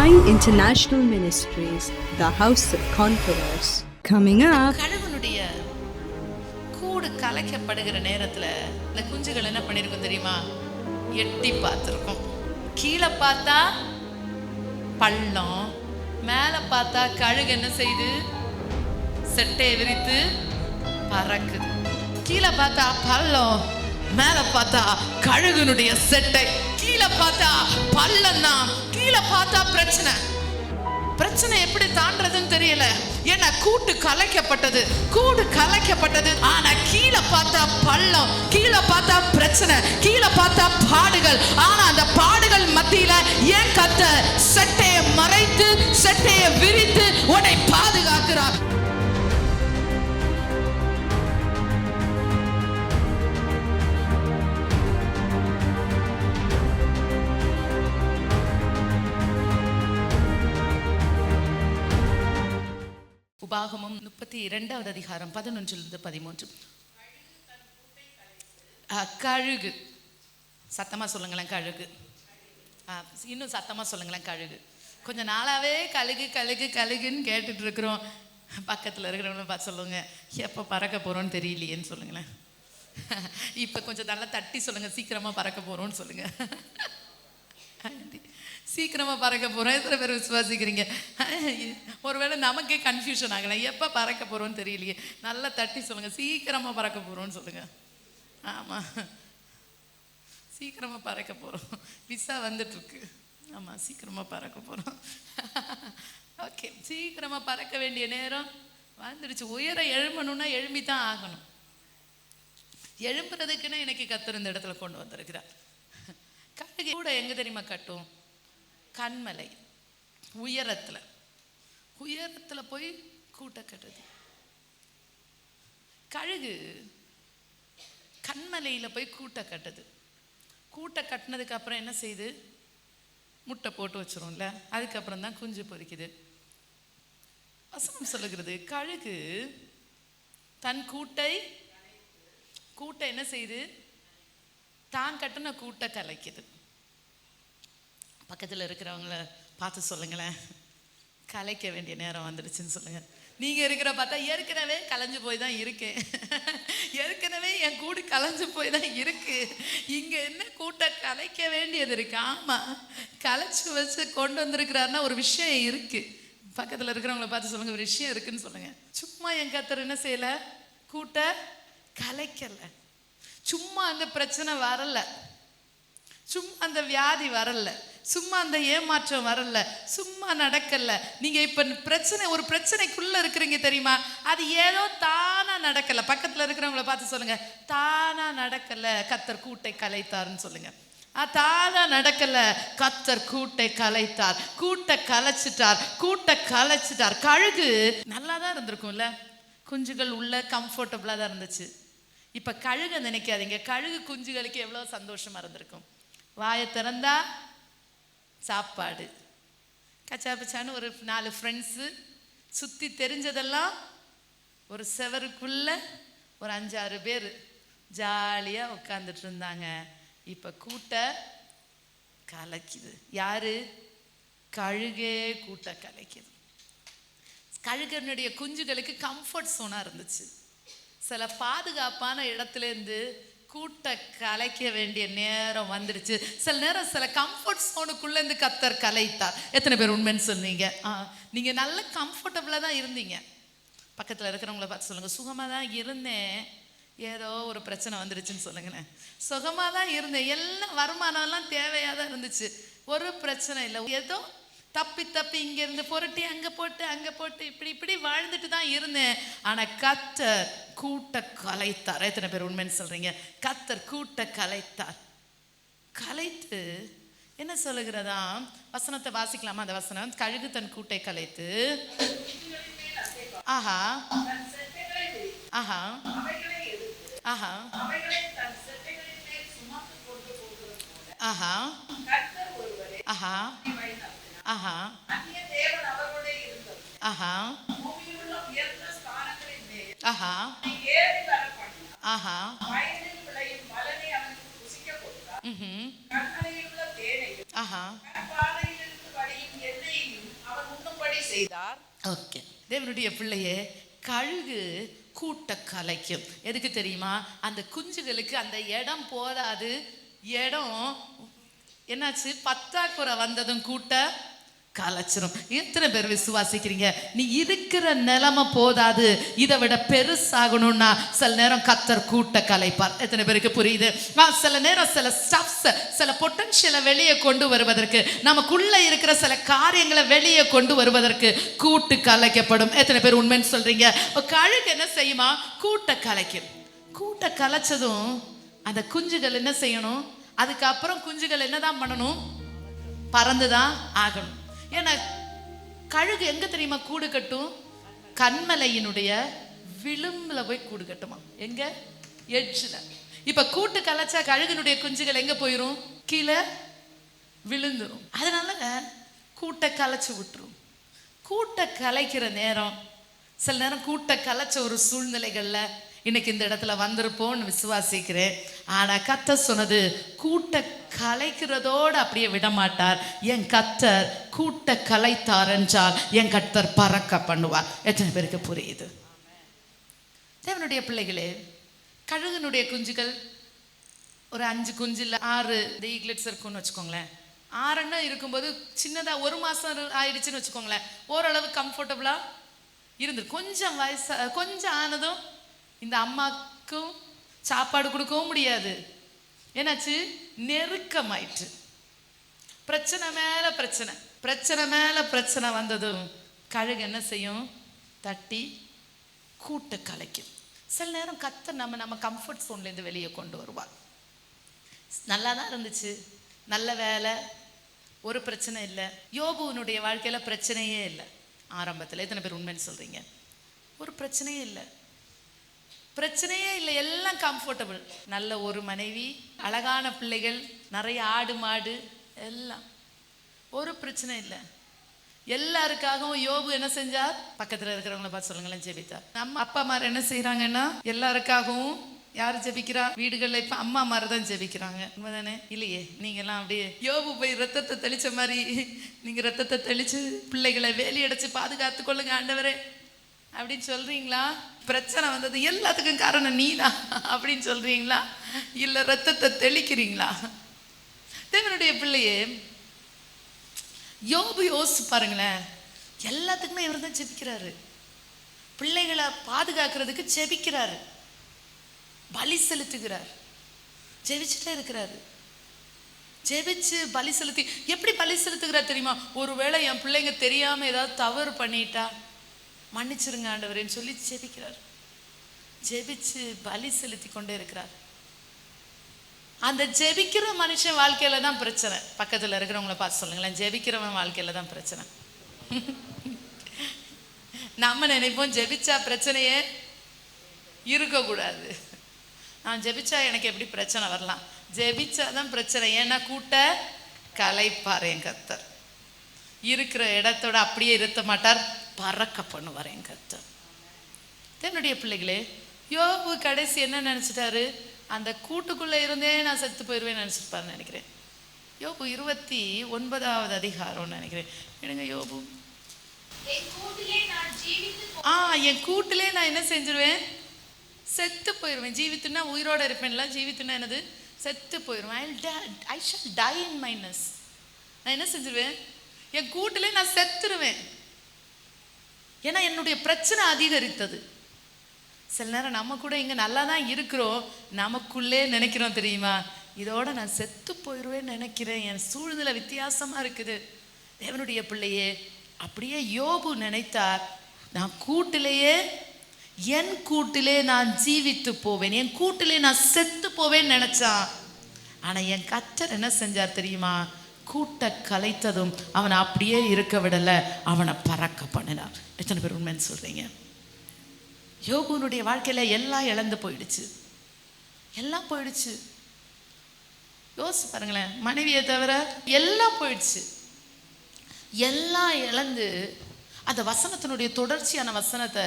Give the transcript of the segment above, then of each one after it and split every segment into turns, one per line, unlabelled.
Shine International Ministries, the House of Conquerors. Coming up.
கழுகுனுடைய கூடு கலைக்கப்படுகிற நேரத்துல இந்த குஞ்சுகள் என்ன பண்ணிருக்கும் தெரியுமா? எட்டி பார்த்துருக்கும். கீழே பார்த்தா பள்ளம், மேல பார்த்தா கழுகு என்ன செய்யுது? செட்டையை விரித்து பறக்குது. கீழே பார்த்தா பள்ளம், மேல பார்த்தா கழுகுனுடைய செட்டை. கீழே பார்த்தா பள்ளம் தான், கீழே பார்த்தா பிரச்சனை. பிரச்சனை எப்படி தாண்டறதுன்னு தெரியல. ஏன்னா கூட்டு கலைக்கப்பட்டது, கூடு கலைக்கப்பட்டது. ஆனா கீழே பார்த்தா பள்ளம், கீழே பார்த்தா பிரச்சனை, கீழே பார்த்தா பாடுகள். ஆனா அந்த பாடுகள் மத்தியில ஏன் கர்த்தர் செட்டையை மறைத்து செட்டையை விரித்து உன்னை பாதுகாக்கிறார். உபாகமம் 32வது அதிகாரம் 11-13. கழுகு, சத்தமா சொல்லுங்களேன் கழுகு. இன்னும் சத்தமா சொல்லுங்களேன் கழுகு. கொஞ்ச நாளாவே கழுகு கழுகு கழுகுன்னு கேட்டுட்டு இருக்கிறோம். பக்கத்தில் இருக்கிறவங்கள பார்த்து சொல்லுங்க, எப்போ பறக்க போறோம்னு தெரியலையேன்னு சொல்லுங்களேன். இப்போ கொஞ்சம் நல்லா தட்டி சொல்லுங்க, சீக்கிரமா பறக்க போறோம்னு சொல்லுங்க. சீக்கிரமா பறக்க போறோம். எத்தனை பேர் விசுவாசிக்கிறீங்க? ஒருவேளை நமக்கே கன்ஃபியூஷன் ஆகல, எப்ப பறக்க போறோம்னு தெரியலையே. நல்லா தட்டி சொல்லுங்க, சீக்கிரமா பறக்க போறோம்னு சொல்லுங்க. ஆமா, சீக்கிரமா பறக்க போறோம். விசா வந்துட்டு இருக்கு. ஆமா, சீக்கிரமா பறக்க போறோம். ஓகே, சீக்கிரமா பறக்க வேண்டிய நேரம் வந்துடுச்சு. உயர எழும்பணும்னா எழும்பித்தான் ஆகணும். எழும்புறதுக்குன்னு இன்னைக்கு கர்த்தர் இந்த இடத்துல கொண்டு வந்திருக்கிறார். கழுகு கூட எங்க தெரியுமா கட்டும்? கண்மலை உயரத்துல, உயரத்துல போய் கூட்ட கட்டுது. கழுகு கண்மலையில போய் கூட்ட கட்டுது. கூட்ட கட்டினதுக்கு அப்புறம் என்ன செய்யுது? முட்டை போட்டு வச்சிரும்ல, அதுக்கப்புறம் தான் குஞ்சு பொரிக்குது. வசனம் சொல்லுகிறது, கழுகு தன் கூட்டை என்ன செய்யுது? தான் கட்டின கூட்டை கலைக்குது. பக்கத்தில் இருக்கிறவங்கள பார்த்து சொல்லுங்களேன், கலைக்க வேண்டிய நேரம் வந்துடுச்சுன்னு சொல்லுங்க. நீங்க இருக்கிற பார்த்தா ஏற்கனவே கலைஞ்சு போய் தான் இருக்கேன், ஏற்கனவே என் கூடு கலைஞ்சு போய் தான் இருக்கு, இங்க என்ன கூட்ட கலைக்க வேண்டியது இருக்கு. ஆமா, கலைச்சு வச்சு கொண்டு வந்திருக்கிறாருன்னா ஒரு விஷயம் இருக்கு. பக்கத்தில் இருக்கிறவங்கள பார்த்து சொல்லுங்க, ஒரு விஷயம் இருக்குன்னு சொல்லுங்க. சும்மா என் கர்த்தர் என்ன செய்யல? கூட்ட கலைக்கல. சும்மா அந்த பிரச்சனை வரல, சும்மா அந்த வியாதி வரல, சும்மா அந்த ஏமாற்றம் வரல, சும்மா நடக்கல. நீங்க இப்ப ஒரு பிரச்சனைக்குள்ள இருக்கிறீங்க தெரியுமா? அது ஏதோ தானா நடக்கல. பக்கத்துல இருக்கிறவங்கள பார்த்து சொல்லுங்க, தானா நடக்கல, கர்த்தர் கூட்டை கலைத்தார்னு சொல்லுங்க. தானா நடக்கல, கர்த்தர் கூட்டை கலைத்தார். கூட்டை கலைச்சிட்டார். கழுகு நல்லா தான் இருந்திருக்கும்ல, குஞ்சுகள் உள்ள கம்ஃபர்டபுளா தான் இருந்துச்சு. இப்ப கழுகு நினைக்காதீங்க, கழுகு குஞ்சுகளுக்கு எவ்வளவு சந்தோஷமா இருந்திருக்கும். வாயை திறந்தா சாப்பாடு, கச்சா பச்சான்னு ஒரு 4 ஃப்ரெண்ட்ஸு, சுற்றி தெரிஞ்சதெல்லாம் ஒரு செவருக்குள்ள ஒரு 5-6 பேர் ஜாலியாக உட்காந்துட்டு இருந்தாங்க. இப்போ கூட்ட கலைக்குது. யாரு? கழுகே கூட்ட கலைக்குது. கழுகனுடைய குஞ்சுகளுக்கு கம்ஃபர்ட் சோனாக இருந்துச்சு. சில பாதுகாப்பான இடத்துலேருந்து கூட்ட கலைக்க வேண்டிய நேரம் வந்துடுச்சு. சில நேரம் சில கம்ஃபர்ட் சோனுக்குள்ள இருந்து கர்த்தர் கலைத்தார். எத்தனை பேர் உண்மைன்னு சொன்னீங்க? நீங்க நல்ல கம்ஃபர்டபுளா தான் இருந்தீங்க. பக்கத்துல இருக்கிறவங்கள பார்த்து சொல்லுங்க, சுகமா தான் இருந்தேன், ஏதோ ஒரு பிரச்சனை வந்துடுச்சுன்னு சொல்லுங்களேன். சுகமா தான் இருந்தேன், எல்லாம் வருமானம் எல்லாம் தேவையா தான் இருந்துச்சு, ஒரு பிரச்சனை இல்லை. ஏதோ தப்பி இங்க இருந்து புரட்டி அங்க போட்டு இப்படி வாழ்ந்துட்டு தான் இருந்தேன். ஆனா கர்த்தர் கூட்ட கலைத்தார். எத்தனை பேர் உண்மைன்னு சொல்றீங்க? கர்த்தர் கூட்ட கலைத்து என்ன சொல்லுகிறதா? வசனத்தை வாசிக்கலாமா? அந்த வசனம், கழுகு தன் கூட்டை கலைத்து ஆஹா ஆஹா ஆஹா ஆஹா ஆஹா ஆஹா ஆஹா ஆஹா ஆஹா ஆஹா
செய்தார்.
ஓகே, தேவனுடைய பிள்ளையே, கழுகு கூட்ட கலைக்கும். எதுக்கு தெரியுமா? அந்த குஞ்சுகளுக்கு அந்த இடம் போதாது. இடம் என்னாச்சு? பத்தாக்குறை வந்ததும் கூட்ட கலைச்சிரும். எத்தனை பேர் விசுவாசிக்கிறீங்க? நீ இருக்கிற நிலைமை போதாது, இதை விட பெருசாகணும்னா சில நேரம் கர்த்தர் கூட்ட கலைப்பார். எத்தனை பேருக்கு புரியுது? சில நேரம் சில ஸ்டப்ஸ், சில பொட்டன்ஷியலை வெளியே கொண்டு வருவதற்கு, நமக்குள்ள இருக்கிற சில காரியங்களை வெளியே கொண்டு வருவதற்கு கூட்டு கலைக்கப்படும். எத்தனை பேர் உண்மைன்னு சொல்றீங்க? கழுகு என்ன செய்யுமா? கூட்ட கலைக்கும். கூட்ட கலைச்சதும் அந்த குஞ்சுகள் என்ன செய்யணும்? அதுக்கப்புறம் குஞ்சுகள் என்னதான் பண்ணணும்? பறந்துதான் ஆகணும். ஏன்னா கழுகு எங்க தெரியுமா கூடு கட்டும்? கண்மலையினுடைய விளிம்புல போய் கூடு கட்டுமா. எங்க? எட்ஜ்ல. இப்ப கூட்டு கலைச்சா கழுகுனுடைய குஞ்சுகள் எங்க போயிரும்? கீழே விழுந்துரும். அதனால கூட்ட கலைச்சு விட்டுரும். கூட்ட கலைக்கிற நேரம், சில நேரம் கூட்ட கலைச்ச ஒரு சூழ்நிலைகள்ல இன்னைக்கு இந்த இடத்துல வந்திருப்போம்னு விசுவாசிக்கிறேன். ஆனா கர்த்தர் சொன்னது, கூட்ட கலைக்கிறதோடு அப்படியே விட மாட்டார். என் கர்த்தர் கூட்ட கலைத்தார் என்றால் என் கர்த்தர் பறக்க பண்ணுவார். எத்தனை பேருக்கு புரியுது? தேவனுடைய பிள்ளைகளே, கழுகுனுடைய குஞ்சுகள் ஒரு 5 குஞ்சு இல்லை 6 ஈக்லெட்ஸ் இருக்குன்னு வச்சுக்கோங்களேன். 6 இருக்கும்போது சின்னதா 1 மாசம் ஆயிடுச்சுன்னு வச்சுக்கோங்களேன், ஓரளவு கம்ஃபர்டபுளா இருந்து கொஞ்சம் கொஞ்சம் ஆனதும் இந்த அம்மாக்கும் சாப்பாடு கொடுக்கவும் முடியாது. என்னாச்சு? நெருக்கமாயிற்று. பிரச்சனை மேல பிரச்சனை, பிரச்சனை மேல பிரச்சனை வந்ததும் கழுகு என்ன செய்யும்? தட்டி கூட்ட கலைக்கும். சில நேரம் கர்த்தர் நம்ம கம்ஃபர்ட் ஜோன்லேருந்து வெளியே கொண்டு வருவார். நல்லா தான் இருந்துச்சு, நல்ல வேலை, ஒரு பிரச்சனை இல்லை. யோபுனுடைய வாழ்க்கையில பிரச்சனையே இல்லை ஆரம்பத்தில். எத்தனை பேர் உண்மைன்னு சொல்றீங்க? ஒரு பிரச்சனையே இல்லை, பிரச்சனையே இல்லை, எல்லாம் கம்ஃபர்டபுள். நல்ல ஒரு மனைவி, அழகான பிள்ளைகள், நிறைய ஆடு மாடு, எல்லாம் ஒரு பிரச்சனை இல்லை. எல்லாருக்காகவும் யோபு என்ன செஞ்சார்? பக்கத்துல இருக்கிறவங்கள பார்த்து சொல்லுங்களேன், ஜெபித்தார். நம்ம அப்பா அம்மா என்ன செய்யறாங்கன்னா எல்லாருக்காகவும் யாரு ஜெபிக்கிறா? வீடுகள்ல இப்ப அம்மா மாதிரி தான் ஜெபிக்கிறாங்க. உண்மைதானே? இல்லையே? நீங்க எல்லாம் அப்படியே யோபு போய் ரத்தத்தை தெளிச்ச மாதிரி நீங்க ரத்தத்தை தெளிச்சு பிள்ளைகளை வேலி அடைச்சு பாதுகாத்து கொள்ளுங்க ஆண்டவரே அப்படின்னு சொல்றீங்களா? பிரச்சனை வந்தது எல்லாத்துக்கும் காரணம் நீதான் அப்படின்னு சொல்றீங்களா? இல்ல ரத்தத்தை தெளிக்கிறீங்களா? தேவனுடைய பிள்ளையே, யோபு யோசிச்சு பாருங்களேன். எல்லாத்துக்குமே இவர் தான் ஜெபிக்கிறாரு. பிள்ளைகளை பாதுகாக்கிறதுக்கு ஜெபிக்கிறாரு, பலி செலுத்துகிறார், ஜெபிச்சுட்டே இருக்கிறாரு. ஜெபிச்சு பலி செலுத்தி எப்படி பலி செலுத்துகிறார் தெரியுமா? ஒருவேளை என் பிள்ளைங்க தெரியாம ஏதாவது தவறு பண்ணிட்டா மன்னிச்சிருங்க ஆண்டவரேன்னு சொல்லி ஜெபிக்கிறார். ஜெபிச்சு பலி செலுத்தி கொண்டே இருக்கிறார். அந்த ஜெபிக்கிற மனுஷன் வாழ்க்கையில தான் பிரச்சனை. பக்கத்துல இருக்கிறவங்கள பார்த்து சொல்லுங்களேன், ஜெபிக்கிறவன் வாழ்க்கையில தான் பிரச்சனை. நம்ம நினைப்போம் ஜெபிச்சா பிரச்சனையே இருக்கக்கூடாது. நான் ஜெபிச்சா எனக்கு எப்படி பிரச்சனை வரலாம்? ஜெபிச்சாதான் பிரச்சனை. ஏன்னா கூட்ட கலைப்பார் என் கர்த்தர். இருக்கிற இடத்தோட அப்படியே இருத்த மாட்டார், பறக்க பண்ணுவார் என் கர்த்தர். தேவனுடைய பிள்ளைகளே, யோபு கடைசி என்ன நினைச்சிட்டாரு? அந்த கூட்டுக்குள்ள இருந்தே நான் செத்து போயிடுவேன் நினைச்சிருப்பாருன்னு நினைக்கிறேன். யோபு 29வது அதிகாரம் நினைக்கிறேன். எடுங்க யோபு. என் கூட்டிலே நான் என்ன செஞ்சிருவேன்? செத்து போயிடுவேன். ஜீவித்துனா உயிரோட இருப்பேன்ல, ஜீவித்துனா என்னது? செத்து போயிடுவேன். I shall die in my nest. நான் என்ன செஞ்சிருவேன்? என் கூட்டிலே நான் செத்துருவேன். ஏன்னா என்னுடைய பிரச்சனை அதிகரித்தது. சில நேரம் நம்ம கூட இங்க நல்லா தான் இருக்கிறோம், நமக்குள்ளே நினைக்கிறோம் தெரியுமா, இதோட நான் செத்து போயிடுவேன்னு நினைக்கிறேன், என் சூழ்நிலை வித்தியாசமா இருக்குது. தேவனுடைய பிள்ளையே, அப்படியே யோபு நினைத்தார், நான் கூட்டிலேயே, என் கூட்டிலே நான் ஜீவித்து போவேன், என் கூட்டிலே நான் செத்து போவேன்னு நினைச்சான். ஆனா என் கர்த்தர் என்ன செஞ்சார் தெரியுமா? கூட்ட கலைத்ததும் அவனை அப்படியே இருக்க விடல, அவனை பறக்க பண்ணினார். எத்தனை பேர் உண்மைன்னு சொல்றீங்க? யோபுனுடைய வாழ்க்கையில எல்லாம் இழந்து போயிடுச்சு, எல்லாம் போயிடுச்சு. யோசிச்சு பாருங்களேன், மனைவியை தவிர எல்லாம் போயிடுச்சு. எல்லாம் இழந்து அந்த வசனத்தினுடைய தொடர்ச்சியான வசனத்தை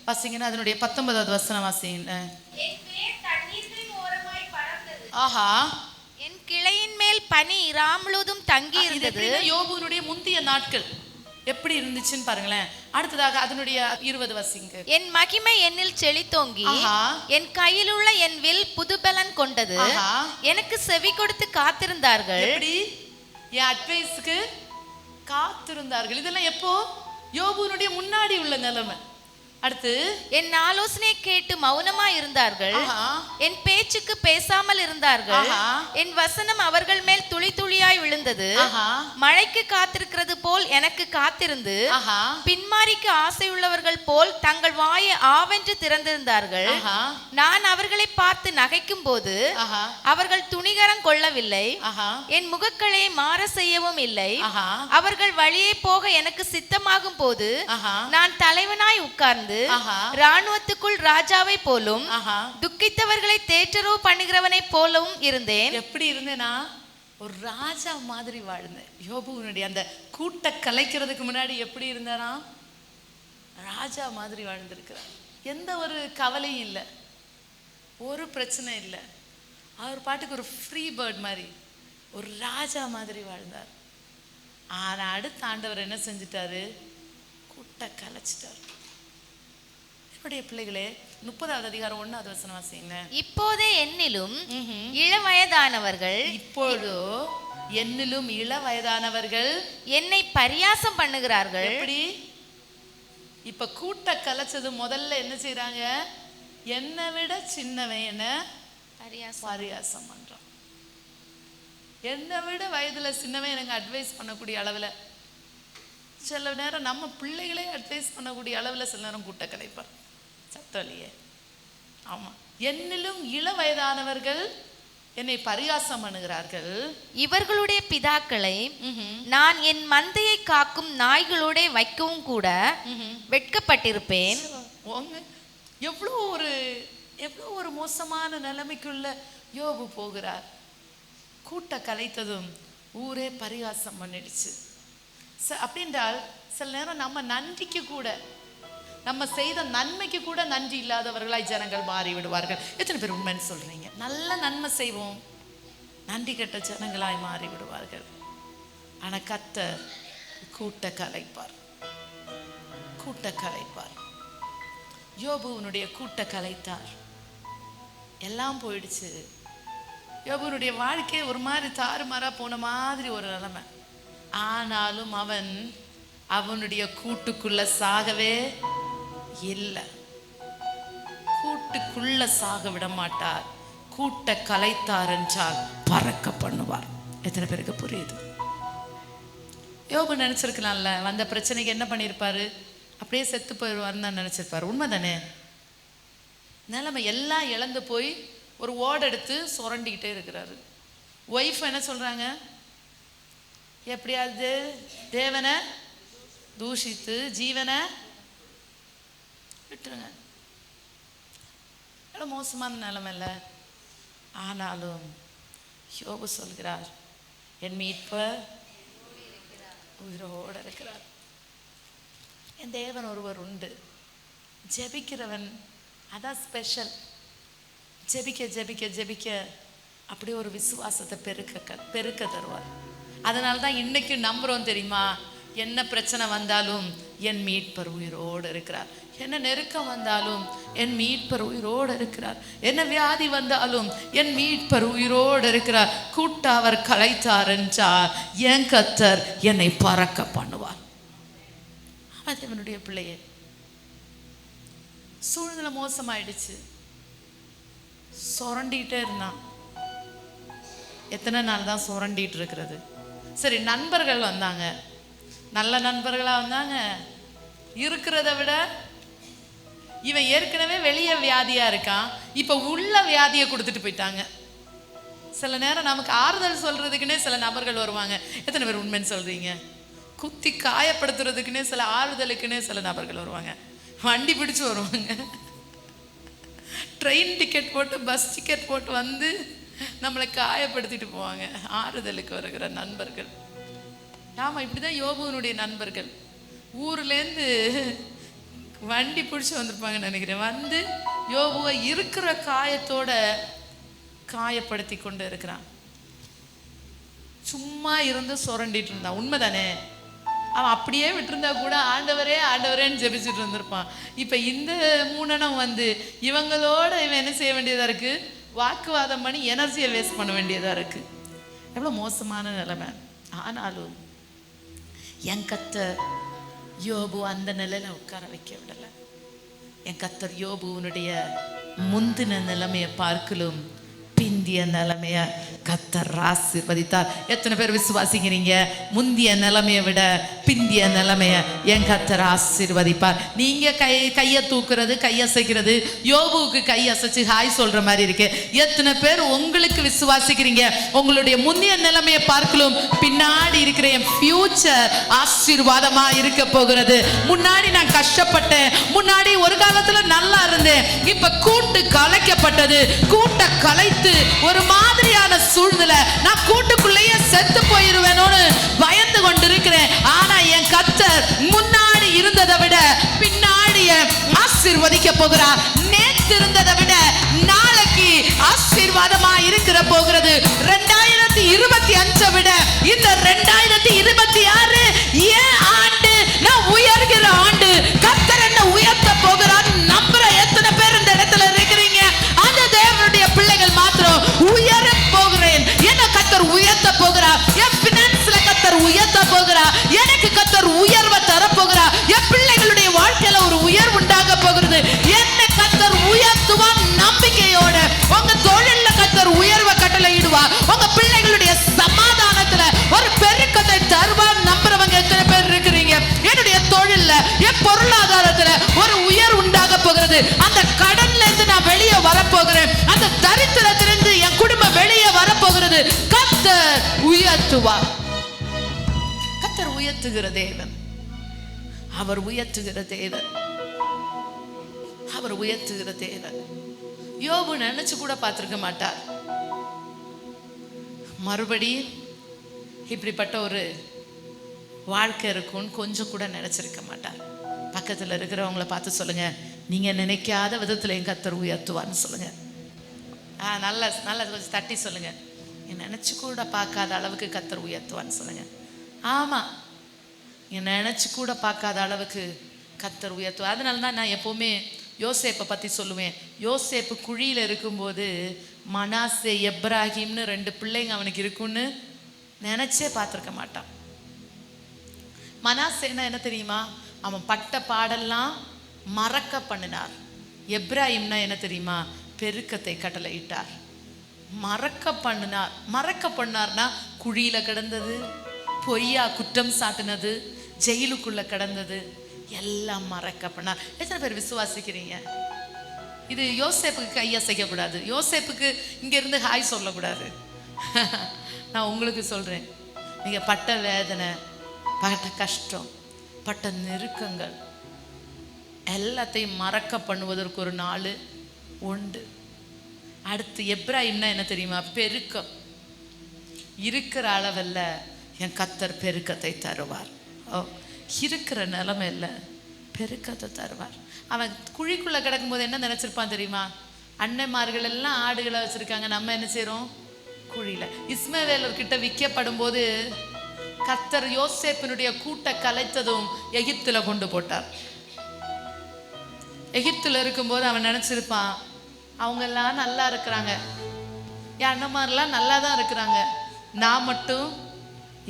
வாசிங்கன்னா, அதனுடைய 19வது வசனம் வாசிங்க. ஆஹா,
என் கிளையின் மேல் பனி ராமுழுதும் தங்கி இருந்தது.
யோபுனுடைய முந்திய நாட்கள். எப்படி இருந்துச்சுன்னு பாருங்களேன். அடுத்ததாக அதனுடைய 20 வசிங்க.
என் மகிமை என்னில் செழித்தோங்கி என் கையில் உள்ள என் வில் புதுபலன் கொண்டது. எனக்கு செவி கொடுத்து காத்திருந்தார்கள்.
எப்படி? என் அட்வைஸ்க்கு காத்திருந்தார்கள். இதெல்லாம் எப்போ? யோபுனுடைய முன்னாடி உள்ள நிலைமை. அடுத்து,
என் ஆலோசனையை கேட்டு மௌனமா இருந்தார்கள். என் பேச்சுக்கு பேசாமல் இருந்தார்கள். என் வசனம் அவர்கள் மேல் துளி துளியாய் விழுந்தது. மழைக்கு காத்திருக்கிறது போல் எனக்கு காத்திருந்து பின்மாரிக்கு ஆசையுள்ளவர்கள் போல் தங்கள் வாயை ஆவென்று திறந்திருந்தார்கள். நான் அவர்களை பார்த்து நகைக்கும் போது அவர்கள் துணிகரம் கொள்ளவில்லை. என் முகக்களையை மாற செய்யவும் இல்லை. அவர்கள் வழியே போக எனக்கு சித்தமாகும் போது நான் தலைவனாய் உட்கார்ந்து ராணுவத்துக்குள் ராஜாவை போலும் துக்கித்தவர்களை தேற்றரவு பண்ணுகிறவனை போலவும் இருந்தேன்.
எப்படி இருந்தேனா? ஒரு ராஜா மாதிரி வாழ்ந்தேன். யோபுனுடைய அந்த கூட்ட கலைக்கிறதுக்கு முன்னாடி எப்படி இருந்தானா? ராஜா மாதிரி வாழ்ந்திருக்கிறார். எந்த ஒரு கவலையும் இல்லை, ஒரு பிரச்சனை இல்லை. அவர் பாட்டுக்கு ஒரு ஃப்ரீ பேர்ட் மாதிரி ஒரு ராஜா மாதிரி வாழ்ந்தார். ஆனா அடுத்த ஆண்டவர் என்ன செஞ்சிட்டாரு? கூட்ட கலைச்சிட்டார். என்னுடைய பிள்ளைகளே, 30வது அதிகாரம் 1வது வசனம் வாசிங்க.
இப்போதே என்னிலும் இளவயதானவர்கள்,
இப்பொழுது என்னிலும் இளவயதானவர்கள்
என்னை பரியாசம் பண்ணுகிறார்கள்.
எப்படி? இப்ப கூட்ட கலைச்சது முதல்ல என்ன செய்யறாங்க? என்னை விட சின்னவன் என்ன பரியாசம் பண்றான். என்னை விட வயதுல சின்னவன் எனக்கு அட்வைஸ் பண்ணக்கூடிய அளவுல, சில நேரம் நம்ம பிள்ளைகளே அட்வைஸ் பண்ணக்கூடிய அளவுல சில நேரம் கூட்ட கலைப்பார். சத்தலியே, ஆமா. என்னிலும் இள வயதானவர்கள் என்னை பரியாசம் பண்ணுகிறார்கள்.
இவர்களுடைய பிதாக்களை நான் என் மந்தையை காக்கும் நாய்களோட வைக்கவும் கூட வெட்கப்பட்டிருப்பேன். எவ்வளோ ஒரு மோசமான நிலைமைக்குள்ள யோபு போகிறார். கூட்ட கலைத்ததும் ஊரே பரிகாசம் பண்ணிடுச்சு. அப்படின்றால் சில நேரம் நம்ம நன்றிக்கு கூட, நம்ம செய்த நன்மைக்கு கூட நன்றி இல்லாதவர்களாய் ஜனங்கள் மாறி விடுவார்கள். எத்தனை பேர் உண்மைன்னு சொல்றீங்க? நல்ல நன்மை செய்வோம், நன்றி கெட்ட ஜனங்களாய் மாறி விடுவார்கள். ஆனா கர்த்தர் கூட்ட கலைப்பார், கூட்ட கலைப்பார். யோபுனுடைய கூட்ட கலைத்தார். எல்லாம் போயிடுச்சு. யோபுனுடைய வாழ்க்கையை ஒரு மாதிரி தாறுமாறா போன மாதிரி ஒரு நிலைமை. ஆனாலும் அவனுடைய கூட்டுக்குள்ள சாகவே இல்லை. கூட்டுக்குள்ள சாக விட மாட்டார். கூட்ட கலைத்தார் என்றால் பறக்க பண்ணுவார். எத்தனை பேருக்கு புரியுது? யோபு நினைச்சிருக்கலாம்ல, வந்த பிரச்சனைக்கு என்ன பண்ணியிருப்பாரு? அப்படியே செத்து போயிடுவாருன்னு தான் நினைச்சிருப்பாரு. உண்மைதானே? நிலைமை எல்லாம் இழந்து போய் ஒரு ஓடு எடுத்து சுரண்டிக்கிட்டே இருக்கிறாரு. ஒய்ஃப் என்ன சொல்றாங்க? எப்படியாவது தேவனை தூஷித்து ஜீவனை விட்டுருங்க. எவ்வளோ மோசமான நிலைமை இல்லை? ஆனாலும் யோபு சொல்கிறார், என் மீட்பர் உயிரோடு இருக்கிறார். என் தேவன் ஒருவர் உண்டு. ஜெபிக்கிறவன் அதான் ஸ்பெஷல். ஜெபிக்க ஜெபிக்க ஜெபிக்க அப்படி ஒரு விசுவாசத்தை பெருக்க தருவார். அதனால தான் இன்னைக்கு நம்புறோம் தெரியுமா? என்ன பிரச்சனை வந்தாலும் என் மீட்பர் உயிரோடு இருக்கிறார். என்ன நெருக்கம் வந்தாலும் என் மீட்பர் உயிரோடு இருக்கிறார். என்ன வியாதி வந்தாலும் என் மீட்பர் உயிரோடு இருக்கிறார். கூட்ட அவர் கலைத்தார் என்றார் என் கர்த்தர் என்னை பறக்க பண்ணுவார். அது என்னுடைய பிள்ளையே. சூழ்நிலை மோசமாயிடுச்சு, சுரண்டிகிட்டே இருந்தான். எத்தனை நாள் தான் சுரண்டிட்டு இருக்கிறது? சரி, நண்பர்கள் வந்தாங்க, நல்ல நண்பர்களா வந்தாங்க. இருக்கிறத விட இவன் ஏற்கனவே வெளியே வியாதியா இருக்கான், இப்ப உள்ள வியாதியை கொடுத்துட்டு போயிட்டாங்க. சில நேரம் நமக்கு ஆறுதல் சொல்றதுக்குன்னே சில நபர்கள் வருவாங்க. எத்தனை பேர் உண்மைன்னு சொல்றீங்க? குத்தி காயப்படுத்துறதுக்குன்னே சில ஆறுதலுக்குன்னே சில நபர்கள் வருவாங்க. வண்டி பிடிச்சு வருவாங்க, ட்ரெயின் டிக்கெட் போட்டு பஸ் டிக்கெட் போட்டு வந்து நம்மளை காயப்படுத்திட்டு போவாங்க. ஆறுதலுக்கு வருகிற நண்பர்கள். ஆமாம், இப்படிதான் யோபுனுடைய நண்பர்கள் ஊர்லேருந்து வண்டி பிடிச்சி வந்திருப்பாங்கன்னு நினைக்கிறேன். வந்து யோபுவை இருக்கிற காயத்தோட காயப்படுத்தி கொண்டு இருக்கிறான். சும்மா இருந்து சுரண்டிட்டு இருந்தான். உண்மைதானே?
அவன் அப்படியே விட்டுருந்தா கூட ஆண்டவரே ஆண்டவரேன்னு ஜெபிச்சுட்டு இருந்திருப்பான். இப்போ இந்த மூணனம் வந்து இவங்களோட இவன் என்ன செய்ய வேண்டியதாக இருக்குது? வாக்குவாதம் பண்ணி எனர்ஜியை வேஸ்ட் பண்ண வேண்டியதாக இருக்குது. எவ்வளோ மோசமான நிலைமை. ஆனாலும் என் கர்த்தர் யோபு அந்த நிலையில் உட்கார வைக்க விடலை. என் கர்த்தர் யோபுவனுடைய முந்தின நிலைமையை பார்க்கலும் பிந்திய நிலைமைய கர்த்தர் ஆசீர்வதித்தார். எத்தனை பேர் விசுவாசிக்கிறீங்க? முந்திய நிலைமையை விட பிந்திய நிலைமைய என் கர்த்தர் ஆசீர்வதிப்பார். நீங்க கையை தூக்குறது, கையசைக்கிறது யோபுவுக்கு கையசைச்சு ஹாய் சொல்ற மாதிரி இருக்கு. எத்தனை பேர் உங்களுக்கு விசுவாசிக்கிறீங்க? உங்களுடைய முந்திய நிலைமையை பார்க்கலும் பின்னாடி இருக்கிற என் ஃபியூச்சர் ஆசீர்வாதமா இருக்க போகிறது. முன்னாடி நான் கஷ்டப்பட்டேன், முன்னாடி ஒரு காலத்துல நல்லா இருந்தேன், இப்ப கூட்டு கலைக்கப்பட்டது, கூட்ட கலைத்து ஒரு மாதிரியான சூழ்நிலை, நான் கூட்டுக்குள்ளேயே செத்து போயிருவேனோன்னு பயந்து கொண்டிருக்கிறேன். ஆனா என் கர்த்தர் முன்னாடி இருந்ததை விட பின்னாடி ஆசீர்வதிக்க போகிறார். நேற்று இருந்ததை விட நாளைக்கு ஆசீர்வாதமா இருக்கிற போகிறது. 2025 விட இந்த 2026 ஏன் ஆண்டு நான் உயர்கிற ஆண்டு. கர்த்தர் என்ன உயர்த்த போகிறார் நம்புற எத்தனை பேர் இந்த இடத்துல இருக்கிறீங்க? அந்த தேவனுடைய பிள்ளைகள் மாத்திரம் உயர போகிறேன். என்ன கர்த்தர் உயர்த்த போகிறார். என் பினான்ஸ்ல கர்த்தர் உயர்த்த போகிறார். எனக்கு கர்த்தர் உயர்வை தர போகிறார். என் பிள்ளைகளுடைய வாழ்க்கையில ஒரு உயர்வு உண்டாக போகிறது. என்ன கர்த்தர் உயர்த்துவார் நம்பிக்கையோட. உங்க தொழில்ல கர்த்தர் உயர்வை கட்டளையிடுவார். உங்க பிள்ளைகளுடைய சமாதானத்துல ஒரு பெருக்கத்தை தருவார் நம்புறவங்க எத்தனை பேர் இருக்கிறீங்க? என்னுடைய தொழில்ல, என் பொருளாதாரத்துல ஒரு உயர் உண்டாக போகிறது. அந்த கடன்ல இருந்து நான் வெளியே வரப்போகிறேன். அந்த தரித்திரத்திலிருந்து என் குடும்பம் வெளியே வரப்போகிறது. கர்த்தர் உயர்த்துவார். கர்த்தர் உயர்த்துகிற தேவன். அவர் உயர்த்துகிற தேவன். அவர் உயர்த்துகிற தேவன். யோபு நினைச்சு கூட பார்த்திருக்க மாட்டார் மறுபடியும் இப்படிப்பட்ட ஒரு வாழ்க்கை இருக்கும்னு கொஞ்சம் கூட நினைச்சிருக்க மாட்டார். பக்கத்தில் இருக்கிறவங்கள பார்த்து சொல்லுங்க, நீங்க நினைக்காத விதத்தில் என் கர்த்தர் உயர்த்துவான்னு சொல்லுங்க. நல்ல நல்ல கொஞ்சம் தட்டி சொல்லுங்க, நினைச்சு கூட பார்க்காத அளவுக்கு கர்த்தர் உயர்த்துவான்னு சொல்லுங்க. ஆமா, நினைச்சு கூட பார்க்காத அளவுக்கு கர்த்தர் உயர்த்துவார். அதனால தான் நான் எப்பவுமே யோசேப்பை பற்றி சொல்லுவேன். யோசேப்பு குழியில் இருக்கும்போது மனாசே எப்ராஹிம்னு 2 பிள்ளைங்க அவனுக்கு இருக்குன்னு நினச்சே பார்த்துருக்க மாட்டான். மனாசேன்னா என்ன தெரியுமா? அவன் பட்ட பாடெல்லாம் மறக்க பண்ணினார். எப்ராஹிம்னா என்ன தெரியுமா? பெருக்கத்தை கட்டளையிட்டார். மறக்க பண்ணார்னா குழியில் கிடந்தது, பொய்யா குற்றம் சாட்டினது, ஜெயிலுக்குள்ள கிடந்தது எல்லாம் மறக்க பண்ணார். எத்தனை பேர் விசுவாசிக்கிறீங்க? இது யோசேப்புக்கு கையசைக்க கூடாது. யோசேப்புக்கு இங்க இருந்து ஹாய் சொல்லக்கூடாது. நான் உங்களுக்கு சொல்றேன், நீங்க பட்ட வேதனை, பட்ட கஷ்டம், பட்ட நெருக்கங்கள் எல்லாத்தையும் மறக்க பண்ணுவதற்கு ஒரு நாள் உண்டு. அடுத்து எப்ராஹிம்னா என்ன தெரியுமா? பெருக்கம். இருக்கிற அளவல்ல என் கர்த்தர் பெருக்கத்தை தருவார். இருக்கிற நிலைமை இல்லை, பெருக்கத்தை தருவார். அவன் குழிக்குள்ள கிடக்கும்போது என்ன நினைச்சிருப்பான் தெரியுமா? அன்னைமார்கள் எல்லாம் ஆடுகளை வச்சிருக்காங்க, நம்ம என்ன செய்யறோம்? குழியில. இஸ்மவேலர்கிட்ட விற்கப்படும் போது கர்த்தர் யோசேப்பினுடைய கூட்ட கலைத்ததும் எகிப்துல கொண்டு போட்டார். எகிப்துல இருக்கும்போது அவன் நினைச்சிருப்பான், அவங்க எல்லாம் நல்லா இருக்கிறாங்க, என் அண்ணன்மாரெல்லாம் நல்லா தான் இருக்கிறாங்க, நான் மட்டும்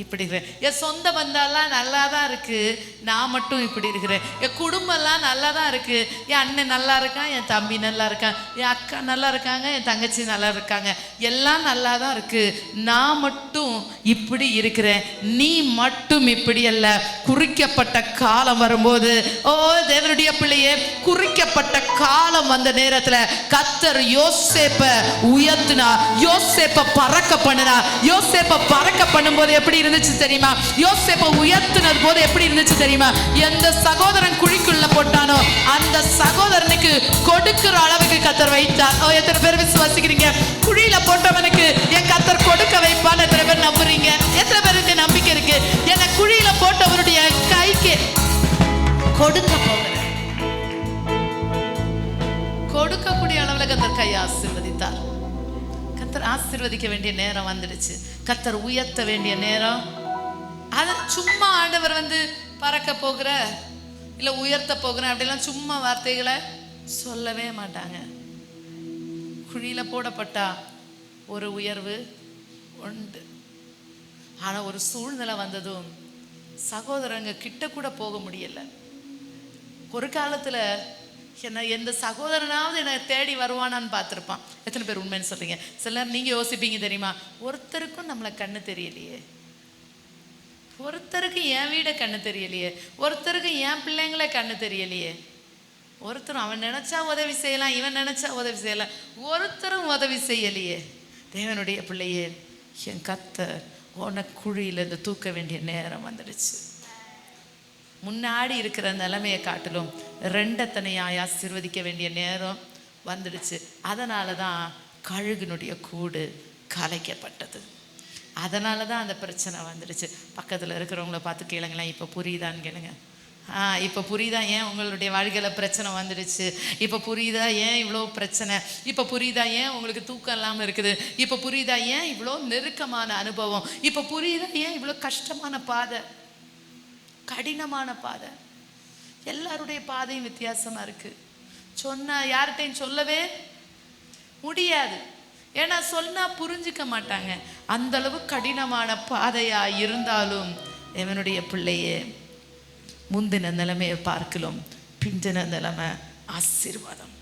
இப்படி இருக்கிறேன். என் சொந்த பந்தெல்லாம் நல்லா தான் இருக்கு, நான் மட்டும் இப்படி இருக்கிறேன். என் குடும்பம்லாம் நல்லா தான் இருக்கு, என் அண்ணன் நல்லா இருக்கான், என் தம்பி நல்லா இருக்கான், என் அக்கா நல்லா இருக்காங்க, என் தங்கச்சி நல்லா இருக்காங்க, எல்லாம் நல்லா தான் இருக்கு, நான் மட்டும் இப்படி இருக்கிறேன், நீ மட்டும் இப்படி அல்ல. குறிக்கப்பட்ட காலம் வரும்போது, ஓ தேவனுடைய பிள்ளையே, குறிக்கப்பட்ட காலம் வந்த நேரத்துல கர்த்தர் யோசேப்பை உயர்த்தினா, யோசேப்பை பறக்க பண்ணினா. யோசேப்பை பறக்க பண்ணும்போது எப்படி இருந்துச்சு தெரியுமா? யோசேப்பை உயர்த்தினது போது எப்படி இருந்துச்சு தெரியுமா? எந்த சகோதரன் குழிக்குள்ள போட்டானோ அந்த சகோதரனுக்கு கொடுக்கிற அளவுக்கு கர்த்தர் வைத்தார். எத்தனை பேர் விசுவாசிக்கிறீங்க? குழியில போட்டவனுக்கு என் கர்த்தர் கொடுக்க வைப்பான்னு எத்தனை பேர் நம்புறீங்க? எத்தனை பேருக்கு நம்பிக்கை இருக்கு? என்ன குழியில போட்டவருடைய கைக்கு கொடுக்க போகிறேன். கொடுக்கக்கூடிய அளவுல கர்த்தர் கையை ஆசீர்வதித்தார். கர்த்தர் ஆசீர்வதிக்க வேண்டிய நேரம் வந்துடுச்சு. கர்த்தர் உயர்த்த வேண்டிய நேரம் அதை சும்மா ஆண்டவர் பறக்க போகிற இல்லை உயர்த்த போகிற அப்படிலாம் சும்மா வார்த்தைகளை சொல்லவே மாட்டாங்க. குழியில போடப்பட்டா ஒரு உயர்வு உண்டு. ஆனா ஒரு சூழ்நிலை வந்ததும் சகோதரங்க கிட்ட கூட போக முடியல. ஒரு காலத்துல என்ன எந்த சகோதரனாவது என்னை தேடி வருவானான்னு பார்த்துருப்பான். எத்தனை பேர் உண்மைன்னு சொல்றீங்க? சிலர் நீங்க யோசிப்பீங்க தெரியுமா, ஒருத்தருக்கும் நம்மளை கண்ணு தெரியலையே, ஒருத்தருக்கு என் வீட கண்ணு தெரியலையே, ஒருத்தருக்கு என் பிள்ளைங்கள கண்ணு தெரியலையே, ஒருத்தரும் அவன் நினைச்சா உதவி செய்யலாம், இவன் நினைச்சா உதவி செய்யலாம், ஒருத்தரும் உதவி செய்யலையே. தேவனுடைய பிள்ளையே, என் கர்த்தர் உன்னை குழியிலேருந்து தூக்க வேண்டிய நேரம் வந்துடுச்சு. முன்னாடி இருக்கிற நிலைமையை காட்டிலும் ரெண்டத்தனையாய் ஆசீர்வதிக்க வேண்டிய நேரம் வந்துடுச்சு. அதனால தான் கழுகுனுடைய கூடு கலைக்கப்பட்டது. அதனால தான் அந்த பிரச்சனை வந்துடுச்சு. பக்கத்தில் இருக்கிறவங்கள பார்த்து கேளுங்களேன், இப்போ புரியுதான்னு கேளுங்க. இப்போ புரியுதா ஏன் உங்களுடைய வாழ்க்கையில் பிரச்சனை வந்துடுச்சு? இப்போ புரியுதா ஏன் இவ்வளோ பிரச்சனை? இப்போ புரியுதா ஏன் உங்களுக்கு தூக்கம் இல்லாமல் இருக்குது? இப்போ புரியுதா ஏன் இவ்வளோ நெருக்கமான அனுபவம்? இப்போ புரியுதா ஏன் இவ்வளோ கஷ்டமான பாதை, கடினமான பாதை? எல்லாருடைய பாதையும் வித்தியாசமாக இருக்குது. யார்கிட்டையும் சொல்லவே முடியாது. ஏன்னா சொன்னால் புரிஞ்சிக்க மாட்டாங்க. அந்தளவு கடினமான பாதையாக இருந்தாலும் இவனுடைய பிள்ளையே, முந்தின நிலைமையை பார்க்கலாம் பிந்தின நிலைமை ஆசீர்வாதம்.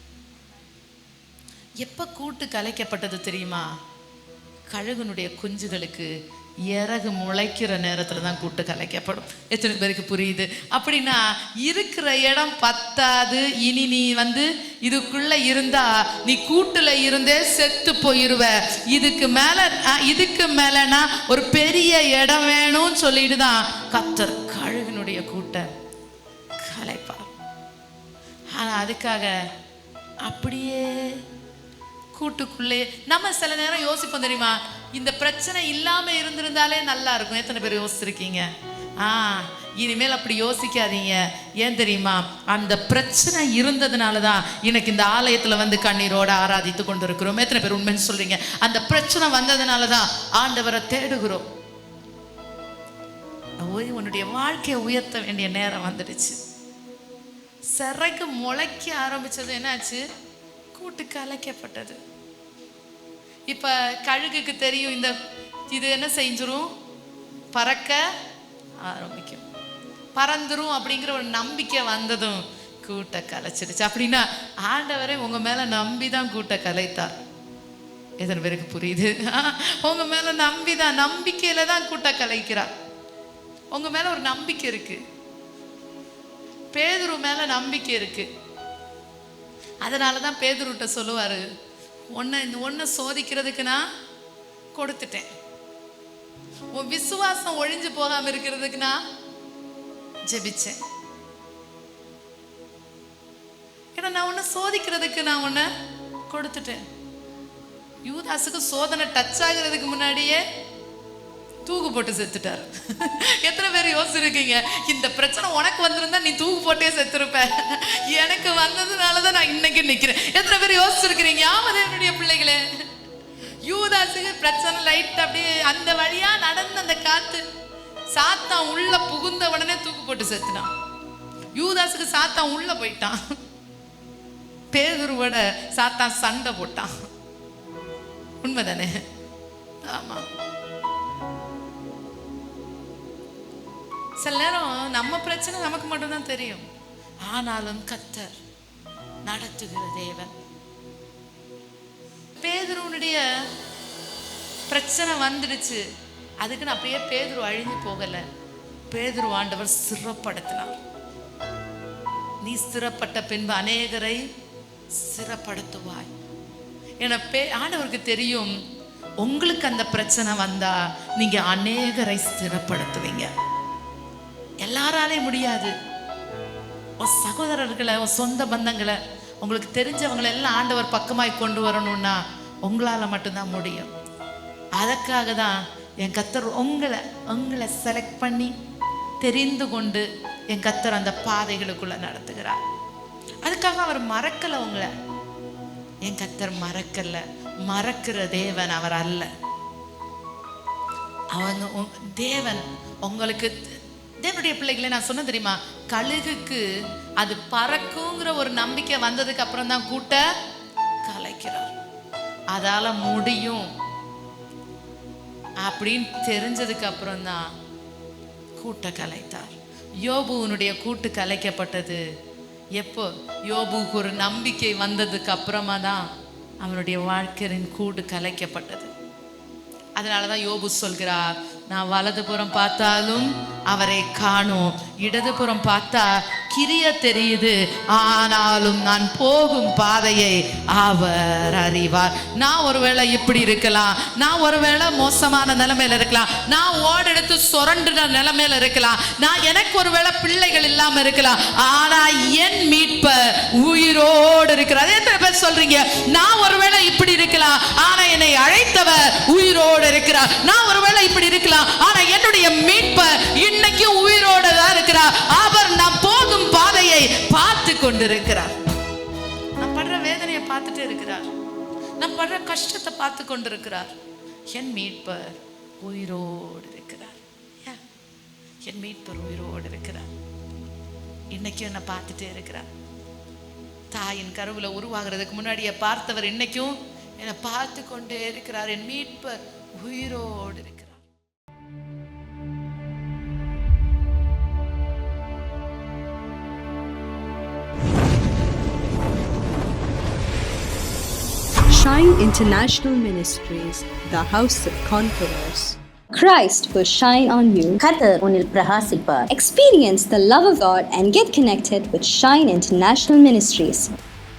எப்போ கூட்டு கலைக்கப்பட்டது தெரியுமா? கழுகுனுடைய குஞ்சுகளுக்கு இறகு முளைக்கிற நேரத்தில் தான் கூட்டு கலைக்கப்படும். எத்தனை பேருக்கு புரியுது? அப்படின்னா இருக்கிற இடம் பத்தாது. இனி நீ இதுக்குள்ள இருந்தா நீ கூட்டுல இருந்தே செத்து போயிருவ. இதுக்கு மேலனா ஒரு பெரிய இடம் வேணும்னு சொல்லிட்டு தான் கர்த்தர் கழுகுனுடைய கூட்டை கலைப்பார். ஆனா அதுக்காக அப்படியே கூட்டுக்குள்ளே நம்ம சில நேரம் யோசிப்போம் தெரியுமா, இந்த பிரச்சனை இல்லாம இருந்திருந்தாலே நல்லா இருக்கும். எத்தனை பேர் யோசிச்சிருக்கீங்க? இனிமேல் அப்படி யோசிக்காதீங்க. ஏன் தெரியுமா, அந்த பிரச்சனை இருந்ததுனால தான் இன்னைக்கு இந்த ஆலயத்துல கண்ணீரோட ஆராதித்து கொண்டு இருக்கிறோம். எத்தனை பேர் உண்மைன்னு சொல்றீங்க? அந்த பிரச்சனை வந்ததுனால தான் ஆண்டவரை தேடுகிறோம். உன்னுடைய வாழ்க்கையை உயர்த்த வேண்டிய நேரம் வந்துடுச்சு. சிறைக்கு முளைக்க ஆரம்பிச்சது என்னாச்சு? கூட்டு கலைக்கப்பட்டது. இப்ப கழுகுக்கு தெரியும் இது என்ன செஞ்சிரும், பறக்க ஆரம்பிக்கும், பறந்துரும் அப்படிங்கிற ஒரு நம்பிக்கை வந்ததும் கூட்டை கலைச்சிடுச்சு. அப்படின்னா ஆண்டவரே உங்க மேல நம்பிதான் கூட்டை கலைத்தார். எத்தனை பேருக்கு புரியுது? உங்க மேல நம்பிதான், நம்பிக்கையில தான் கூட்டை கலைக்கிறார். உங்க மேல ஒரு நம்பிக்கை இருக்கு. பேதுரு மேல நம்பிக்கை இருக்கு. அதனாலதான் பேதுருட்ட சொல்லுவாரு, ஒன்ன சோதிக்கிறதுக்கு நான் கொடுத்துட்டேன், உன் விசுவாசம் ஒழிஞ்சு போகாம இருக்கிறதுக்கு நான் ஜெபிச்சேன். ஏன்னா நான் உன்னை சோதிக்கிறதுக்கு நான் உன்னை கொடுத்துட்டேன். யூதாசுக்கு சோதனை டச் ஆகிறதுக்கு முன்னாடியே தூக்கு போட்டு செத்துட்டாரு. எத்தனை பேர் யோசிச்சிருக்கீங்க, இந்த பிரச்சனை உனக்கு வந்திருந்தா நீ தூக்கு போட்டே செத்துருப்ப, எனக்கு வந்ததுனாலதான் நான் இன்னைக்கு நிக்கிறேன். எத்தனை பேர் யோசிச்சிருக்கிறீங்க? ஆமாம் என்னுடைய பிள்ளைகளே, யூதாசுக்கு பிரச்சனை லைட் அப்படியே அந்த வழியா நடந்து அந்த காத்து சாத்தான் உள்ள புகுந்த உடனே தூக்கு போட்டு செத்துனான். யூதாசுக்கு சாத்தான் உள்ள போயிட்டான், பேதுருவோட சாத்தான் சண்டை போட்டான். உண்மைதானே? ஆமா. சில நேரம் நம்ம பிரச்சனை நமக்கு மட்டும்தான் தெரியும். ஆனாலும் கர்த்தர் நடத்துகிற தேவன். பேதுருவனுடைய பிரச்சனை வந்துடுச்சு. அதுக்குன்னு அப்படியே பேதுரு அழிஞ்சு போகல. பேதுரு ஆண்டவர் ஸ்திரப்படுத்தினார். நீ ஸ்திரப்பட்ட பின்பு அநேகரை ஸ்திரப்படுத்துவாய். என ஆண்டவருக்கு தெரியும், உங்களுக்கு அந்த பிரச்சனை வந்தா நீங்க அநேகரை ஸ்திரப்படுத்துவீங்க. எல்லாராலே முடியாது. உன் சகோதரர்களை, உன் சொந்த பந்தங்களை, உங்களுக்கு தெரிஞ்சவங்களை எல்லாம் ஆண்டவர் பக்கமாய் கொண்டு வரணும்னா உங்களால மட்டும்தான் முடியும். அதற்காக தான் என் கர்த்தர் உங்களை செலக்ட் பண்ணி தெரிந்து கொண்டு என் கர்த்தர் அந்த பாதைகளுக்குள்ள நடத்துகிறார். அதுக்காக அவர் மறக்கல உங்களை. என் கர்த்தர் மறக்கல, மறக்கிற தேவன் அவர் அல்ல. அவங்க தேவன் உங்களுக்கு, தேவனுடைய பிள்ளைகளை நான் சொன்ன தெரியுமா, கழுகுக்கு அது பறக்குங்கிற ஒரு நம்பிக்கை வந்ததுக்கு அப்புறம் தான் கூட்ட கலைக்கிறார். அதால முடியும் அப்படின்னு தெரிஞ்சதுக்கு அப்புறம் தான் கூட்ட கலைத்தார். யோபுனுடைய கூட்டு கலைக்கப்பட்டது எப்போ? யோபுக்கு ஒரு நம்பிக்கை வந்ததுக்கு அப்புறமா தான் அவனுடைய வாழ்க்கையின் கூடு கலைக்கப்பட்டது. அதனாலதான் யோபு சொல்கிறார், நான் வலதுபுறம் பார்த்தாலும் அவரை காணோம், இடதுபுறம் பார்த்தா கிரிய தெரியுது, ஆனாலும் நான் போகும் பாதையை அவர் அறிவார். நான் ஒருவேளை இப்படி இருக்கலாம், நான் ஒருவேளை மோசமான நிலைமையில இருக்கலாம், நான் ஓடெடுத்து சுரண்டுன நிலைமையில இருக்கலாம், நான் எனக்கு ஒருவேளை பிள்ளைகள் இல்லாம இருக்கலாம், ஆனா என் மீட்பர் உயிரோடு இருக்கிறார். எத்தனை பேர் சொல்றீங்க, நான் ஒருவேளை இப்படி இருக்கலாம், ஆனா என்னை அழைத்தவர் உயிரோடு இருக்கிறார். நான் ஒருவேளை இப்படி இருக்கலாம், ஆனா என்னுடைய மீட்பர் இன்னைக்கு உயிரோடு தான் இருக்கிறார். அவர் நான் போகும் பாதையை பார்த்து கொண்டிருக்கிறார். நான் படுற வேதனையை பார்த்துட்டு இருக்கிறார், நான் படுற கஷ்டத்தை பார்த்து கொண்டிருக்கிறார். என் மீட்பர் உயிரோடு இருக்கிறார். என் மீட்பர் உயிரோடு இருக்கிறார். இன்னைக்கும் என்ன பார்த்துட்டே இருக்கிறார். தாயின் கருவுல உருவாகிறதுக்கு முன்னாடியே பார்த்தவர் இன்னைக்கும் என்னை பார்த்து கொண்டே இருக்கிறார். என் மீட்பர் உயிரோடு இருக்கிறார்.
Shine International Ministries, the house of conquerors.
Christ will shine on you.
கர்த்தர் உன்னில் பிரகாசிப்பார்.
Experience the love of God and get connected with Shine International Ministries.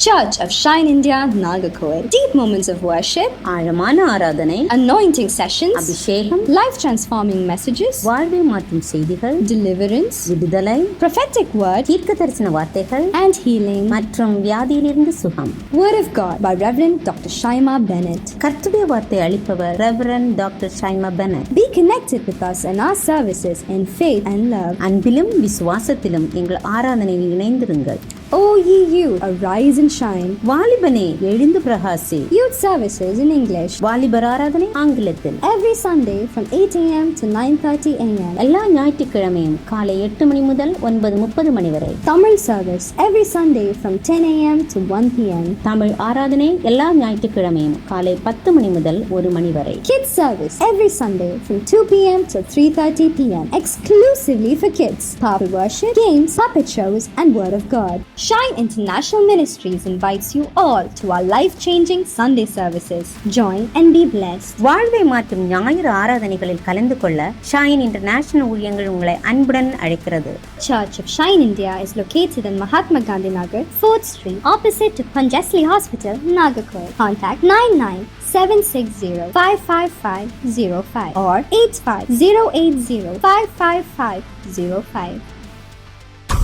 Church of Shine India, Nagarkoil. Deep moments of worship,
ஆழமான ஆராதனை,
anointing sessions,
அபிஷேகம்,
life transforming messages,
வாழ்வை மாற்றும் செய்திகள்,
deliverance,
விடுதலை,
prophetic word,
தீர்க்க தரிசன வார்த்தைகள்,
and healing.
மற்றும் வியாதியிலிருந்து சுகம்.
Word of God by Reverend Dr. Shaima Bennett.
கர்த்தருடைய வார்த்தை அளிப்பவர் reverend doctor Shaima Bennett.
Be connected with us in our services in faith and love.
அன்பிலும் விசுவாசத்திலும் எங்கள் ஆராதனையில் இணைந்திருங்கள்.
O ye youth, arise and shine.
வாலிபனே எழுந்து பிரகாசி.
Youth services in English.
வாலிபர் ஆராதனை ஆங்கிலத்தில்.
Every Sunday from 8 a.m. to 9:30 a.m.
எல்லா ஞாயிற்றுக்கிழமையும் காலை 8 மணி முதல் 9:30 மணி வரை.
Tamil service every Sunday from 10 a.m. to 1 p.m.
Tamil ஆராதனை எல்லா ஞாயிற்றுக்கிழமையும் காலை 10 மணி முதல் 1 மணி வரை.
Kids service every Sunday from 2 p.m. to 3:30 p.m. exclusively for kids. Powerful worship, games, puppet shows, and Word of God. Shine International Ministries invites you all to our life-changing Sunday services. Join and be blessed.
வாழ்வை மாற்றும் ஞாயிறு ஆராதனைகளில் கலந்து கொள்ள shine international ஊழியங்கள் உங்களை அன்புடன் அழைக்கிறது.
Church of Shine India is located in Mahatma Gandhi Nagar, 4th Street, opposite to Panjasli Hospital, Nagarkoil. Contact 99-760-55505 or 85-080-55505.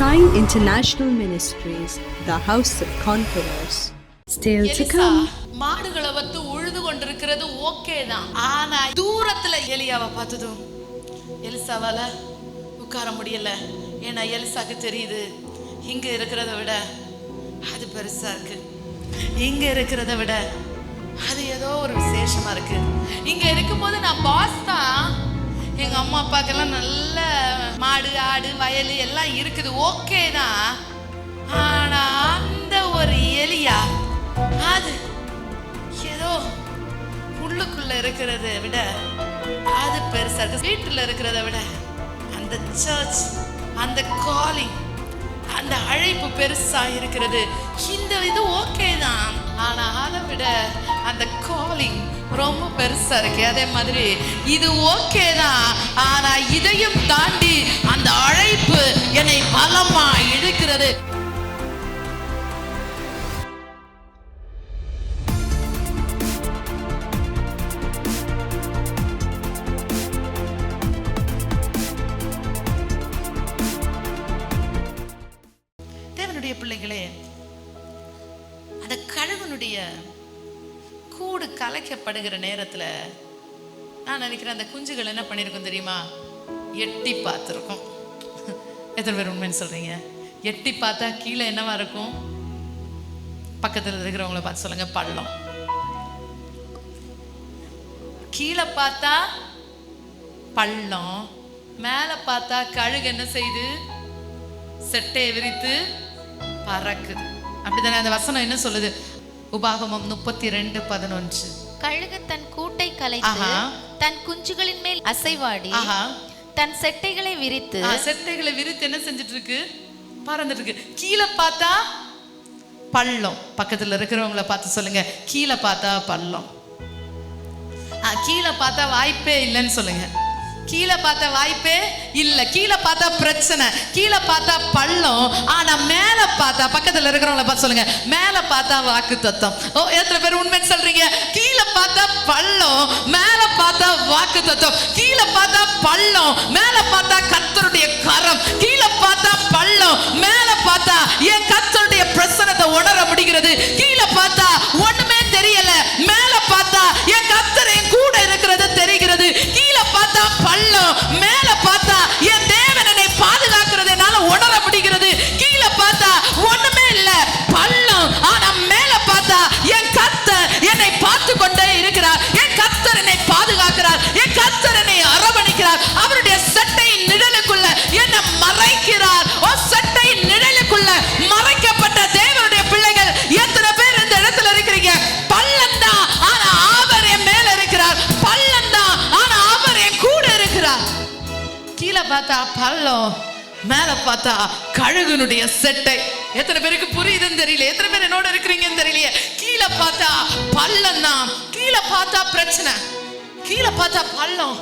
Shine International Ministries, the house of conquerors. Still to
எலிசா
come.
மாடுகளை வந்து உழுது கொண்டிருக்கிறது okay தான், ஆனா தூரத்துல எலியாவை பார்த்ததும் எலிசாவால உட்கார முடியல. ஏன்னா எலிசாக்கு தெரியுது, இங்க இருக்கிறத விட அது பெருசா இருக்கு, இங்க இருக்கிறத விட அது ஏதோ ஒரு விசேஷமா இருக்கு. இங்க இருக்கும்போது நான் பாஸ் தான், எங்க அம்மா அப்பாக்கெல்லாம் நல்ல மாடு ஆடு வயல் எல்லாம் இருக்குது, ஓகே தான். ஆனா அந்த ஒரு எலியா அது ஏதோ உள்ளுக்குள்ள இருக்கிறத விட அது பெருசா இருக்கு. வீட்டுல இருக்கிறத விட அந்த சர்ச், அந்த காலிங், அந்த அழைப்பு பெருசா இருக்கிறது. இந்த இது ஓகே தான், ஆனா அதை விட அந்த காலிங் ரொம்ப பெருசா இருக்கு. அதே மாதிரி இது ஓகே தான், ஆனா இதையும் தாண்டி அந்த அழைப்பு என்னை பலமா இழுக்கிறது. தேவனுடைய பிள்ளைகளே, அந்த கழுகுனுடைய கூடு கலைக்கப்படுகிற நேரத்துல நான் நினைக்கிறேன் அந்த குஞ்சுகள் என்ன பண்ணிருக்கும் தெரியுமா? எட்டி பார்த்துருக்கும். எத்தனை பேர் உண்மைன்னு சொல்றீங்க? எட்டி பார்த்தா கீழே என்னவா இருக்கும்? பக்கத்துல இருக்கிறவங்கள பார்த்து சொல்லுங்க, பள்ளம். கீழே பார்த்தா பள்ளம். மேல பார்த்தா கழுகு என்ன செய்யுது? செட்டையை விரித்து பறக்குது. அப்படிதானே? அந்த வசனம் என்ன சொல்லுது? உபாகமம் 32:11.
கழுகு தன் கூட்டை கலைத்து தன் குஞ்சுகளின் மேல் அசைவாடி தன் செட்டைகளை விரித்து
என்ன செஞ்சிட்டு இருக்கு? பறந்துட்டு இருக்கு. கீழே பார்த்தா பள்ளம். பக்கத்துல இருக்கிறவங்கள பார்த்து சொல்லுங்க, கீழே பார்த்தா பள்ளம். கீழே பார்த்தா வாய்ப்பே இல்லைன்னு சொல்லுங்க. கீழே பார்த்தா வாய்ப்பே இல்ல. கீழே பார்த்தா பிரச்சனை, கீழே பார்த்தா பள்ளம். ஆனா மேல பார்த்தா, பக்கத்துல இருக்கிறவங்கள பார்த்து சொல்லுங்க, மேல பார்த்தா வாக்குத்தத்தம். ஓ, எத்தனை பேர் உண்மை சொல்றீங்க? கீழே பார்த்தா பள்ளம், மேல பார்த்தா வாக்குத்தத்தம். கீழே பார்த்தா பள்ளம், மேல பார்த்தா கர்த்தருடைய கரம். கீழே பார்த்தா பள்ளம், மேல பார்த்தா என் கர்த்தருடைய பிரசன்னத்தை உணர முடிகிறது. கீழே பார்த்தா ஒண்ணுமே தெரியல, மேல பார்த்தா என் கர்த்தர் என் கூட இருக்கிறது தெரிகிறது. கீழே பார்த்தா பள்ளம், மேல பார்த்தா என் தேவன் என்னை பாதுகாக்கிறது என்னால உணர முடிகிறது. கீழே பார்த்தா ஒண்ணுமே இல்ல, பள்ளம். ஆனா மேல பார்த்தா என் கர்த்தர் என்னை பார்த்து கொண்டே இருக்கிறார். என் கர்த்தர் என்னை பாதுகாக்கிறார். என் கர்த்தர் என்னை அரவணைக்கிறார். அவருடைய சட்டையின் நிழலுக்குள்ள என்னை மறைக்கிறார். ஓ, சட்டையின் நிழலுக்குள்ள மறைக்கப்பட்ட தேவனுடைய பிள்ளைகள் எத்தனை பேர் இந்த இடத்துல இருக்கிறீங்க? பள்ளம் தான், ஆனா அவர் என் மேல இருக்கிறார். பள்ளம் தான், ஆனா அவர் என் கூட இருக்கிறார். கீழே பார்த்தா பள்ளம், மேல பார்த்தா கழுகுனுடைய செட்டை. எத்தனை பேருக்கு புரியுதுன்னு தெரியல. எத்தனை பேர் என்னோட இருக்கிறீங்கன்னு தெரியலையே. கீழே பார்த்தா பள்ளம் தான், கீழே பார்த்தா பிரச்சனை, கீழே பார்த்தா பள்ளம்.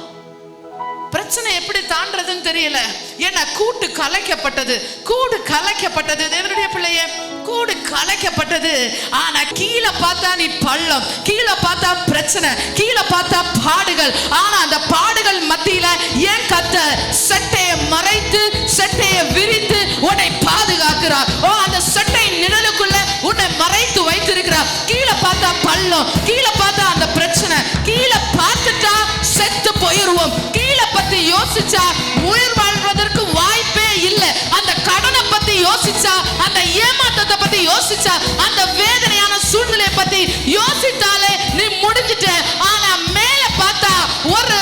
பிரச்சனை எப்படி தாண்டறதுன்னு தெரியல. ஏன்னா கூட்டு கலைக்கப்பட்டது, கூடு கலைக்கப்பட்டது. தேவனுடைய பிள்ளையே, கூடு கலைக்கப்பட்டது. ஆனா கீழே பார்த்தா நீ பள்ளம், கீழே பார்த்தா பிரச்சனை, கீழே பார்த்தா பாடுகள். ஆனா அந்த பாடுகள் மத்தியில ஏன் கர்த்தர் சட்டையை மறைத்து சட்டையை விரித்து உன்னை பாதுகாக்கிறார். ஓ, அந்த சட்டை நிழலுக்குள்ள உன்னை மறைத்து வைத்திருக்கிறார். கீழே பார்த்தா பள்ளம், கீழே பார்த்தா அந்த பிரச்சனை, கீழே பார்த்துட்டா செத்து போயிருவோம். கீழே பத்தி யோசிச்சா உயிர் வாழ்வதற்கு வாய்ப்பே இல்லை. அந்த கடனை பத்தி யோசிச்சா, அந்த ஏமாற்றத்தை பத்தி யோசிச்சா, அந்த வேதனையான சூழ்நிலையை பத்தி யோசித்தாலே நீ முடிஞ்சிட்ட. ஆனா மேல பார்த்தா ஒரு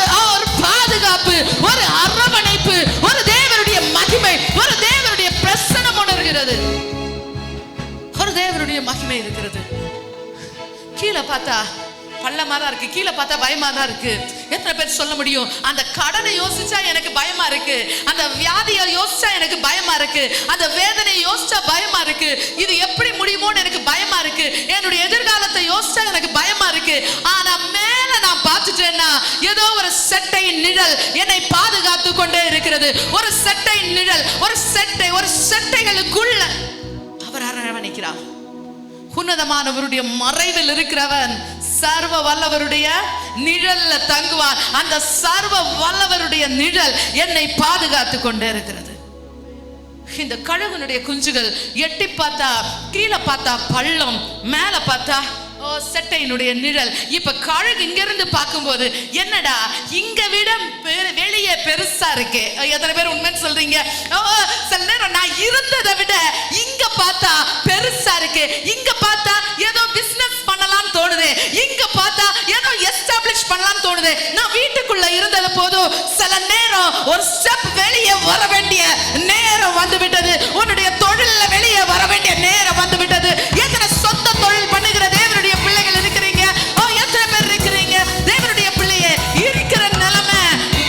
பாதுகாப்பு, ஒரு அரவணைப்பு, ஒரு தேவனுடைய மகிமை, ஒரு தேவனுடைய பிரசன்னம் உணர்கிறது, ஒரு தேவனுடைய மகிமை இருக்கிறது. கீழே பார்த்தா பள்ளமா தான் இருக்கு, கீழே பார்த்தா பயமா தான் இருக்கு. எத்தனை பேர் சொல்ல முடியும்? அந்த கடனை யோசிச்சா எனக்கு பயமா இருக்கு, அந்த வியாதியை யோசிச்சா எனக்கு பயமா இருக்கு, அந்த வேதனையை யோசிச்சா பயமா இருக்கு, இது எப்படி முடியுமோன்னு எனக்கு பயமா இருக்கு, என்னுடைய எதிர்காலத்தை யோசிச்சா எனக்கு பயமா இருக்கு. ஆனா மேல நான் பார்த்துட்டேன்னா ஏதோ ஒரு செட்டையின் நிழல் என்னை பாதுகாத்து கொண்டே இருக்கிறது. ஒரு செட்டையின் நிழல், ஒரு செட்டைகளுக்குள்ள அவர் அரவணைக்கிறார். உன்னதமானவருடைய மறைவில் இருக்கிறவன் சர்வ வல்லவருடைய நிழல்ல தங்குவான். அந்த சர்வ வல்லவருடைய நிழல் என்னை பாதுகாத்து கொண்டே இருக்கிறது. இந்த கழுகுனுடைய குஞ்சுகள் எட்டி பார்த்தா கீழே பார்த்தா பள்ளம், மேல பார்த்தா செட்டையினுடைய நிழல். இப்ப கழுகு இங்க இருந்து பார்க்கும்போது என்னடா இங்க விட வெளியே பெருசா இருக்கு. எத்தனை பேர் உண்மை சொல்றீங்க? சில நேரம் நான் இருந்ததை விட இங்க பார்த்தா பெருசா இருக்கு, இங்க பார்த்தா ஏதோ பிசினஸ் பண்ணலாம் தோணுது, இங்க பார்த்தா ஏதோ எஸ்டாப்ளிஷ் பண்ணலாம் தோணுது. நான் வீட்டுக்குள்ள இருந்தது போதும் சில நேரம் ஒரு ஸ்டெப் வெளியே வர வேண்டிய நேரம் வந்து விட்டது. உன்னுடைய தொழில வெளியே வர வேண்டிய நேரம் வந்து விட்டது. எத்தனை சொந்த தொழில் பண்ணுகிற தேவனுடைய பிள்ளைகள் இருக்கிறீங்க? எத்தனை பேர் இருக்கிறீங்க? தேவனுடைய பிள்ளையே, இருக்கிற நிலைமை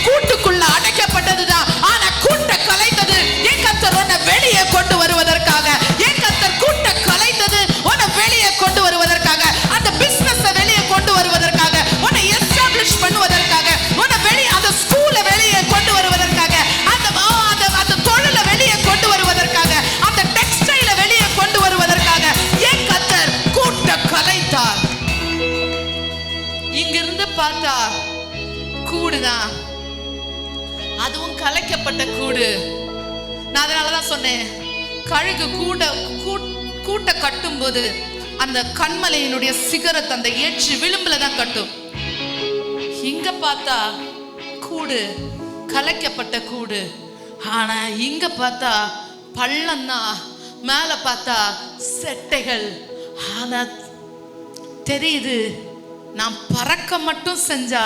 கூட்டுக்குள்ள அடைக்கப்பட்டதுதான். ஆனா கூட்ட கலைத்தது என் கர்த்தர் உன்னை வெளியே கொண்டு வருவதற்காக. என் கர்த்தர் கூட்ட கலைத்தது உன்னை வெளியே கொண்டு வருவதற்காக, அந்த பிசினஸ் வெளியே கொண்டு வருவதற்காக, உன்னை எஸ்டாப்ளிஷ் பண்ணுவதற்காக, உன்னை வெளியே அந்த ஸ்கூலை வெளியே கொண்டு வருவதற்காக, அந்த தொழிலை வெளியே கொண்டு வருவதற்காக, அந்த டெக்ஸ்டைல வெளியே கொண்டு வருவதற்காக என் கர்த்தர் கூட்ட கலைத்தார். இங்கிருந்து பார்த்தா கூடுதான், அதுவும் கலைக்கப்பட்ட கூடு. நான் அதனாலதான் சொன்னேன், கழுகு கூட்ட கட்டும் போது அந்த கண்மலையினுடைய சிகரத்தை அந்த ஏற்றி விளிம்புல தான் கட்டும். இங்க பார்த்தா கூடு, கலைக்கப்பட்ட கூடு. ஆனா இங்க பார்த்தா பள்ளம் தான், மேல பார்த்தா செட்டைகள். ஆனா தெரியுது, நான் பறக்க மட்டும் செஞ்சா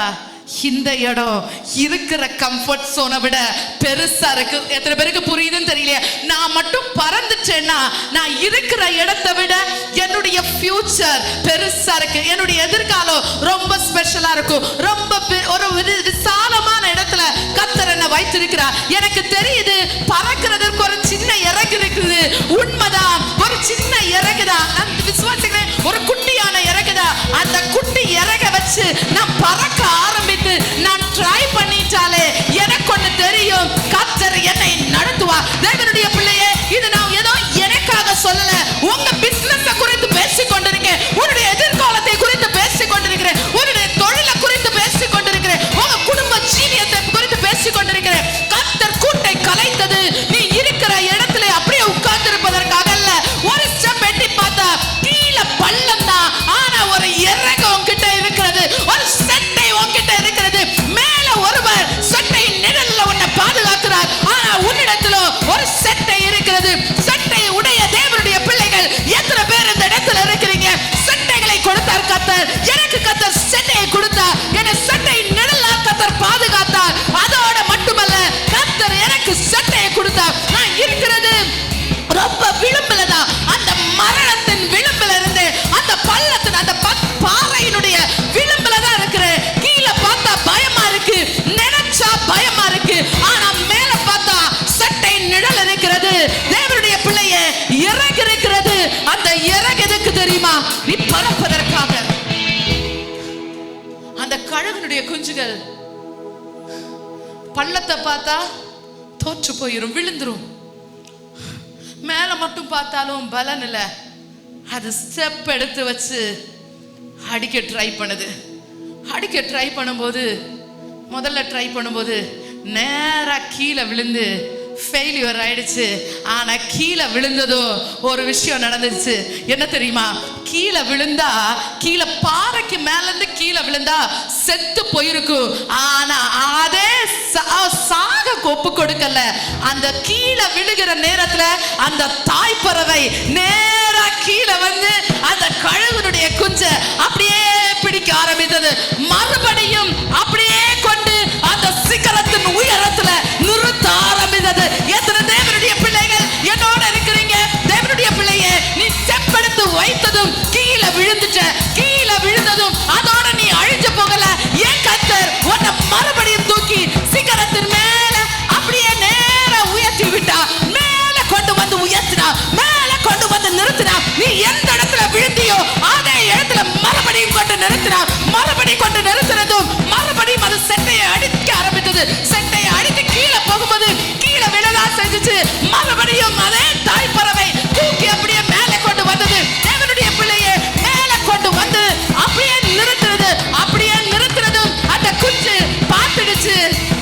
இந்த இடம் இருக்கிற கம்ஃபர்ட் சோனை விட பெருசா இருக்கு. எத்தனை பேருக்கு புரியுதுன்னு தெரியல. நான் மட்டும் பறந்துட்டேன்னா நான் இருக்கிற இடத்தை விட என்னுடைய ஃபியூச்சர் பெருசா இருக்கு. என்னுடைய எதிர்காலம் ரொம்ப ஸ்பெஷலா இருக்கும். ரொம்ப ஒரு விசாலமான இடத்துல கர்த்தர் என்ன வைத்திருக்கிறார். எனக்கு தெரியுது பறக்கிறதுக்கு ஒரு சின்ன இறகு இருக்குது. உண்மைதான், ஒரு சின்ன இறகுதான். நான் விசுவாசிக்கிறேன், ஒரு குட்டியான இறகுதான். அந்த குட்டி இறக வச்சு நான் பறக்க ஆரம்பித்து நான் ட்ரை பண்ணிட்டாலே எனக்கு ஒண்ணு தெரியும், கர்த்தர் என்னை நடத்துவார். தேவனுடைய பிள்ளையே, இது நான் ஏதோ எனக்காக சொல்லல. உங்க பிசினஸ் குறித்து பேசிக் கொண்டிருக்கேன், உன்னுடைய எதிர்காலத்தை குறித்து பேசிக் கொண்டிருக்கிறேன், உன்னுடைய தொழிலை குறித்து பேசிக் கொண்டிருக்கிறேன், உங்க குடும்ப ஜீவியத்தை குறித்து பேசிக் கொண்டிருக்கிறேன். கர்த்தர் கூட்டை கலைத்தது நீ இருக்கிற இடத்துல அப்படியே உட்கார்ந்து இருப்பதற்காக அல்ல. ஒரு ஸ்டெப் எட்டி பார்த்தா கீழே பள்ளம் தான், ஆனா ஒரு இறகு உன்கிட்ட இருக்கிறது, ஒரு சட்டை உன்கிட்ட இருக்கிறது. மேல ஒருவர் சட்டையின் நிழல்ல உன்னை பாதுகாக்கிறார், ஆனா உன்னிடத்துல ஒரு சட்டை இருக்கிறது. சட்டை உடைய தேவனுடைய பிள்ளைகள் எத்தனை பேர் இந்த இடத்துல இருக்கிறீங்க? சட்டைகளை கொடுத்தார் கர்த்தர். எனக்கு கர்த்தர் சட்டையை கொடுத்தார், என்னை சட்டையின் நிழல்ல கர்த்தர் பாதுகாத்தார். அதோட மட்டுமல்ல, கர்த்தர் எனக்கு சட்டையை கொடுத்தார். நான் இருக்கிறது ரொம்ப விளிம்புல தான், அந்த மரணத்தின் விளிம்புல இருந்து, அந்த பள்ளத்தின் அந்த பாறையினுடைய விளிம்புல தான் இருக்கிறேன். கீழே பார்த்தா பயமா இருக்கு, நினைச்சா பயமா இருக்கு, ஆனா மேல பார்த்தா சட்டை நிழல் இருக்கிறது. தேவனுடைய பிள்ளையே, இறகு இருக்கிறது. அந்த இறகு எதுக்கு தெரியுமா? நீ பறப்பதற்காக. அந்த கழுகுனுடைய குஞ்சுகள் பள்ளத்தை பார்த்தா தோற்று போயிரும், விழுந்துரும். மேல மட்டும் பார்த்தாலும் பலன் இல்ல. அது ஸ்டெப் எடுத்து வச்சு அடிக்க ட்ரை பண்ணுது. அடிக்க ட்ரை பண்ணும்போது, முதல்ல ட்ரை பண்ணும்போது நேரா கீழே விழுந்து ஃபெயிலியர் ஆயிடுச்சு. ஆனா கீழே விழுந்ததும் ஒரு விஷயம் நடந்துச்சு. என்ன தெரியுமா? கீழே விழுந்தா, கீழே பாறைக்கு மேல இருந்து கீழே விழுந்தா செத்து போயிருக்கும். ஆனா அதே சாக ஒப்பு கொடுக்கல. அந்த கீழே விழுகிற நேரத்துல அந்த தாய் பறவை நேரா கீழே வந்து அந்த கழுகுனுடைய குஞ்ச அப்படியே பிடிக்க ஆரம்பித்தது. மறுபடியும் அப்படியே கொண்டு அந்த சிகரத்தின் உயரத்துல நிறுத்த ஆரம்பித்தது. எத்தனை தேவனுடைய பிள்ளைகள் என்னோட இருக்கிறீங்க? தேவனுடைய பிள்ளையே, நீ ஸ்டெப் எடுத்து வைத்ததும் கீழே விழுந்துட்ட. கீழே விழுந்ததும் அதோட நீ அழிஞ்சு போகல. ஏன் கர்த்தர் உன்னை மறுபடியும் தூக்கி சிகரத்தின் மேல அப்படியே நேரா உயர்த்தி விட்டா, மேல கொண்டு வந்து உயர்த்தினா, மேல கொண்டு வந்து நிறுத்தினா. நீ எந்த இடத்துல விழுந்தியோ அதே இடத்துல மறுபடியும் கொண்டு நிறுத்தினா. மறுபடியும் கொண்டு நிறுத்தினதும் மறுபடியும் அது செட்டையை அடிக்க ஆரம்பித்தது. செட்டையை அடித்து கீழே போகும்போது கீழே விழதான் செஞ்சுச்சு. மறுபடியும் அதே தாய் பறவை தூக்கி அப்படியே மேலே கொண்டு வந்தது. தேவனுடைய பிள்ளையை மேலே கொண்டு வந்து அப்படியே நிறுத்துறது. அப்படியே நிறுத்துறதும் அந்த குஞ்சு பார்த்துடுச்சு,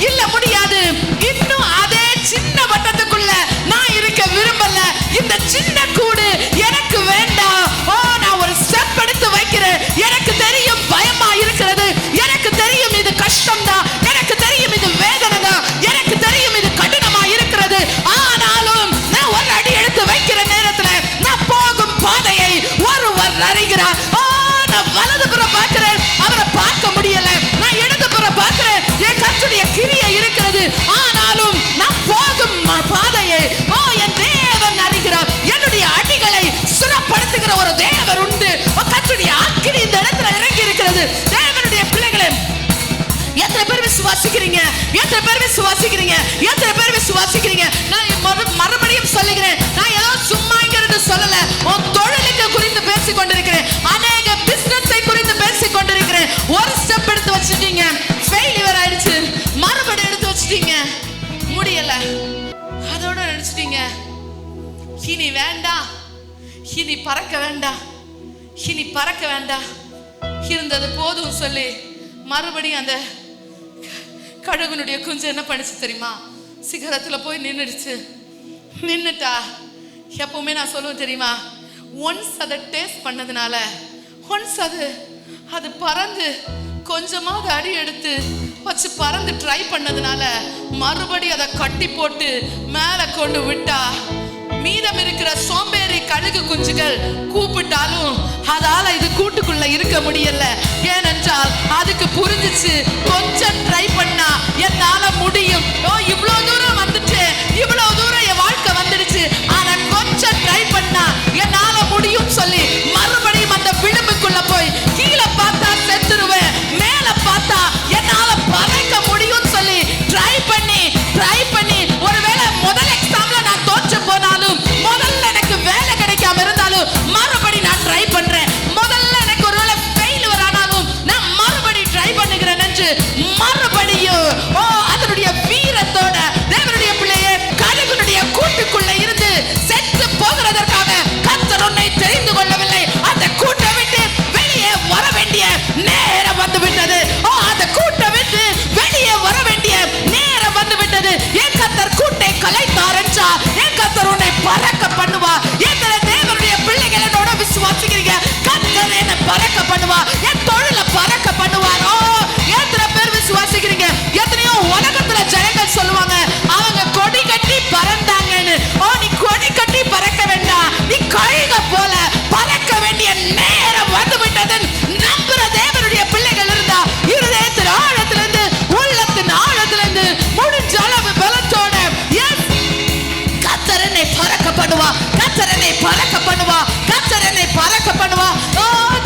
இல்ல முடியாது, இன்னும் அதே சின்ன வட்டத்துக்குள்ள நான் இருக்க விரும்பல. இந்த சின்ன கூடு எனக்கு வேண்டாம். ஓ, நான் ஒரு ஸ்டெப் எடுத்து வைக்கிறேன். எனக்கு தெரியும் பயமா இருக்கிறது, எனக்கு தெரியும் இது கஷ்டம் தான், எனக்கு தெரியும் இது வேதனை தான், எனக்கு தெரியும் இது கடினமா இருக்கிறது. ஆனாலும் நான் ஒரு அடி எடுத்து வைக்கிற நேரத்துல நான் போகும் பாதையை ஒருவர் அறிகிறார். ஓ, நான் வலதுபுறம் பார்க்கிறேன், அவரை பார்க்க முடியல. நான் இடதுபுறம் பார்க்கிறேன், என் கர்த்தருடைய கிரியை இருக்கிறது. ஆனாலும் நான் போகும் பாதையை ஓ என் தேவன் அறிகிறார். என்னுடைய அடிகளை சுரப்படுத்துகிற ஒரு தேவன் உண்டு. கர்த்தருடைய அக்கினி இந்த இடத்துல இறங்கி இருக்கிறது. தேவனுடைய பிள்ளைகளே, எத்தனை பேர் விசுவாசிக்கிறீங்க? எத்தனை பேர் விசுவாசிக்கிறீங்க? எத்தனை பேர் விசுவாசிக்கிறீங்க? நான் மறுபடியும் சொல்லுகிறேன், நான் ஏதோ சும்மாங்கிறது சொல்லல. உன் தொழிலுக்கு குறித்து பேசிக் கொண்டிருக்கிறேன். அநேக பிசினஸை குறித்து பேசிக் கொண்டிருக்கிறேன். ஒரு ஸ்டெப் எடுத்து வச்சுட்டீங்க, ஃபெயிலியர் ஆயிடுச்சு. மறுபடியும் எடுத்து வச்சுட்டீங்க, முடியல. அதோட நினைச்சிட்டீங்க இனி வேண்டாம், இனி பறக்க வேண்டாம், இனி பறக்க வேண்டாம், இருந்தது போதும் சொல்லி மறுபடியும் அந்த கழுகுனுடைய குஞ்சு என்ன பண்ணிச்சு தெரியுமா? சிகரத்துல போய் நின்னுடுச்சு. நின்னுட்டா எப்பவுமே நான் சொல்லுவேன் தெரியுமா, ஒன்ஸ் அதை டேஸ்ட் பண்ணதுனால, ஒன்ஸ் அது பறந்து கொஞ்சமாவது அடி எடுத்து வச்சு பறந்து ட்ரை பண்ணதுனால மறுபடியும் அதை கட்டி போட்டு மேல கொண்டு விட்டா, மீதம் இருக்கிற சோம்பேறி கழுகு குஞ்சுகள் கூப்பிட்டாலும் அதால இது கூட்டுக்குள்ள இருக்க முடியல. ஏனென்றால் அதுக்கு புரிஞ்சிச்சு. கொஞ்சம் ட்ரை பண்ணா என்னால முடியும். இவ்வளவு தூரம் வந்துட்டு, இவ்வளவு தூரம் என் வாழ்க்கை வந்துடுச்சு, ஆனா கொஞ்சம் ட்ரை பண்ணா என்னால முடியும் சொல்லி மறுபடியும் அந்த விளிம்புக்குள்ள போய் கீழே பார்த்தா செத்துருவேன், மேல பார்த்தா என்னால பறக்க முடியும் சொல்லி ட்ரை பண்ணி ஒருவேளை முதல் எக்ஸாம்ல நான் தோற்று போனாலும், முதல்ல எனக்கு வேலை கிடைக்காம இருந்தாலும் மறுபடி நான் ட்ரை பண்றேன். முதல்ல எனக்கு ஒருவேளை ஃபெயிலியர் ஆனாலும் நான் மறுபடி ட்ரை பண்ணுகிறேன் என்று மறுபடியும் அதனுடைய வீரத்தோட தேவனுடைய பிள்ளையே கழுகுனுடைய கூட்டுக்குள்ள இருந்து செத்து போகிறதற்காக கர்த்தர் உன்னை தெரிந்து கொள்ளவில்லை. அந்த கூட்டை விட்டு வெளியே வர வேண்டிய நேரம் வந்து விட்டது. அந்த கூட்டை விட்டு வெளியே வர வேண்டிய நேரம் வந்து விட்டது. என் கர்த்தர் கூட்டை கலைத்தார் என்றால் என் கர்த்தர் உன்னை பறக்க பண்ணுவா. எத்தனை தேவனுடைய பிள்ளைகள் என்னோட விசுவாசிக்கிறீங்க? கர்த்தர் என்னை பறக்க பண்ணுவா, என் தொழில பறக்க பண்ணுவாரோ? எத்தனை பேர் விசுவாசிக்கிறீங்க? எத்தனையோ உலகத்துல ஜனங்கள் சொல்லுவாங்க அவங்க கொடி கட்டி பறந்தாங்கன்னு. நீ கொடி கட்டி பறக்க வேண்டாம், நீ கழுக போல பறக்க வேண்டிய நேரம் வந்து விட்டது. நம்புற தேவனுடைய பிள்ளைகள் இருந்தா இருதயத்தின் ஆழத்திலிருந்து, உள்ளத்தின் ஆழத்திலிருந்து முடிஞ்ச அளவு பலத்தோட கர்த்தர் என்னை பறக்க பண்ணுவா, கர்த்தர் என்னை பறக்க பண்ணுவா, கர்த்தர் என்னை பறக்க பண்ணுவா.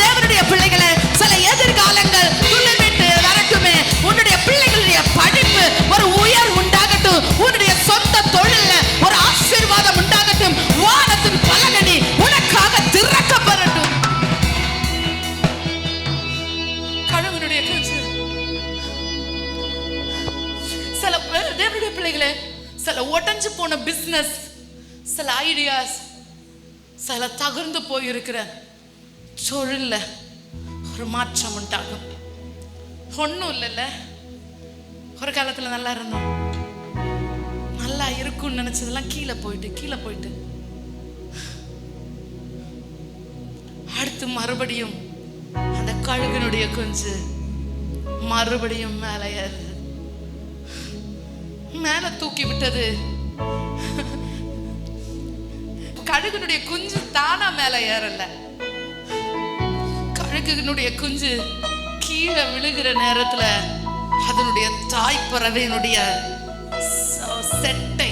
தேவனுடைய பிள்ளைகளே, சில எதிர்காலங்கள் துள்ளிவிட்டு வரட்டுமே. உன்னுடைய பிள்ளைகளுடைய படிப்பு ஒரு உயர் உண்டாகட்டும், உன்னுடைய சொந்த தொழில்ல ஒரு ஆசீர்வாதம் உண்டாகட்டும், வானத்தின் பலகனி உனக்காக திறக்கப்படட்டும். கழுகுனுடைய குஞ்சு. சில தேவனுடைய பிள்ளைகளே, சில உடைஞ்சு போன பிசினஸ், சில ஐடியாஸ், சில தகர்ந்து போயிருக்கிற தொழில்ல ஒரு மாற்றம் உண்டாகும். ஒன்றும் இல்லைல்ல, ஒரு காலத்துல நல்லா இருந்தோம், நல்லா இருக்கும்னு நினைச்சதெல்லாம் கீழே போயிட்டு அடுத்து மறுபடியும் அந்த கழுகுனுடைய குஞ்சு மறுபடியும் மேல ஏறுது. மேல தூக்கி விட்டது. கழுகுனுடைய குஞ்சு தானா மேல ஏறல. கழுகுனுடைய குஞ்சு கீழே விழுகிற நேரத்துல அதனுடைய தாய் பறவையினுடைய செட்டை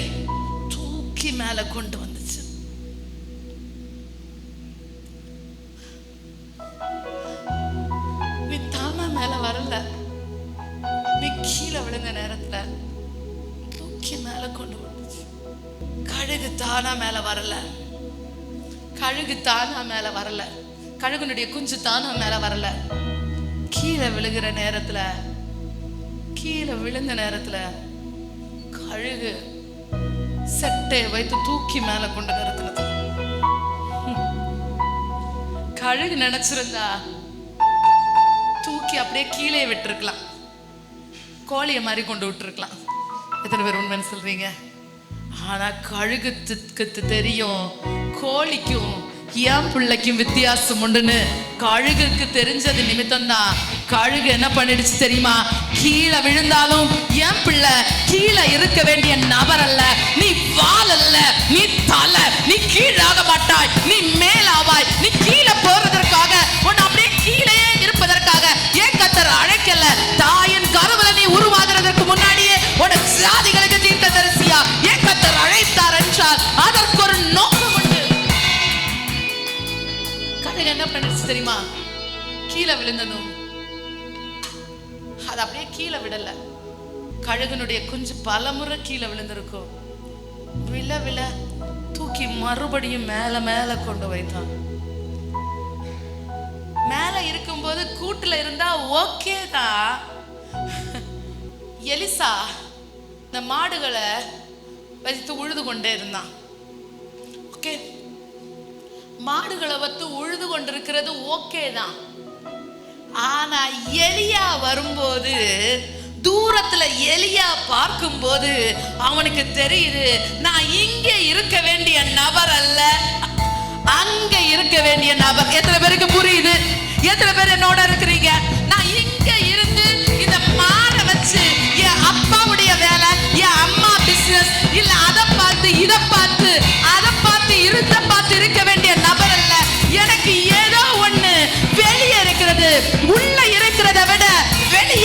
தூக்கி மேல கொண்டு வந்துச்சு. நீ தானா மேல வரல, நீ கீழே விழுந்த நேரத்துல தூக்கி மேல கொண்டு வந்துச்சு. கழுகு தானா மேல வரல, கழுகு தானா மேல வரல, கழுகுனுடைய குஞ்சு தானா மேல வரல. கீழே விழுகிற நேரத்துல, கீழே விழுந்த நேரத்துல கழுகு செட்டை வைத்து தூக்கி மேல கொண்டு நிறுத்தினது. கழுகு நினைச்சிருந்தா தூக்கி அப்படியே கீழே விட்டுருக்கலாம், கோழியை மாதிரி கொண்டு விட்டுருக்கலாம். எத்தனை பேர் உண்மைன்னு சொல்றீங்க? ஆனா கழுகுக்கு தெரியும் கோழிக்கும் என் பிள்ளைக்கும் வித்தியாசம் உண்டுன்னு. கழுகுக்கு தெரிஞ்சது நிமித்தம் தான் கழுகு என்ன பண்ணிடுச்சு தெரியுமா? கீழே விழுந்தாலும் என் பிள்ளை கீழே இருக்க வேண்டிய நபர் அல்ல, நீ வால் அல்ல, நீ தலை, நீ கீழாக மாட்டாய், நீ மேலாவாய். நீ கீழே போறதற்காக, உன்னை அப்படியே கீழே இருப்பதற்காக ஏன் கர்த்தர் அழைக்கல? தாயின் கருவில நீ உருவாகிறதற்கு முன்னாடியே உன்னை ஜாதிகளுக்கு தீர்க்கதரிசியா ஏன் கர்த்தர் அழைத்தார் என்றால் அதற்கு ஒரு நோக்கம் உண்டு. கழுகு என்ன பண்ணிடுச்சு தெரியுமா? கீழே விழுந்ததும் அது அப்படியே கீழே விடல. கழுகுனுடைய குஞ்சு பலமுறை கீழே விழுந்திருக்கும். விழ தூக்கி மறுபடியும் மேல மேல கொண்டு வைத்தான். மேல இருக்கும்போது கூட்டுல இருந்தா ஓகே தான். எலிசா இந்த மாடுகளை வைத்து உழுது கொண்டே இருந்தான். ஓகே, மாடுகளை வைத்து உழுது கொண்டிருக்கிறது ஓகே தான். ஆனா எலியா வரும்போது, தூரத்துல எலியா பார்க்கும்போது அவனுக்கு தெரியுது, நான் இங்க இருக்க வேண்டிய நபர் அல்ல, அங்க இருக்க வேண்டிய நபர். எத்தனை பேருக்கு புரியுது? எத்தனை பேர் என்னோட இருக்கிறீங்க? நான் இங்க இருந்து இந்த மாடை வச்சு என் அப்பாவுடைய வேலை, என் அம்மா பிசினஸ் இல்ல அதை பார்த்து இதை பார்த்து அதை பார்த்து இருக்க வேண்டிய நபர் அல்ல. எனக்கு ஏதோ ஒண்ணு வெளியே இருக்கிறது, உள்ள இருக்கிறத விட வெளியே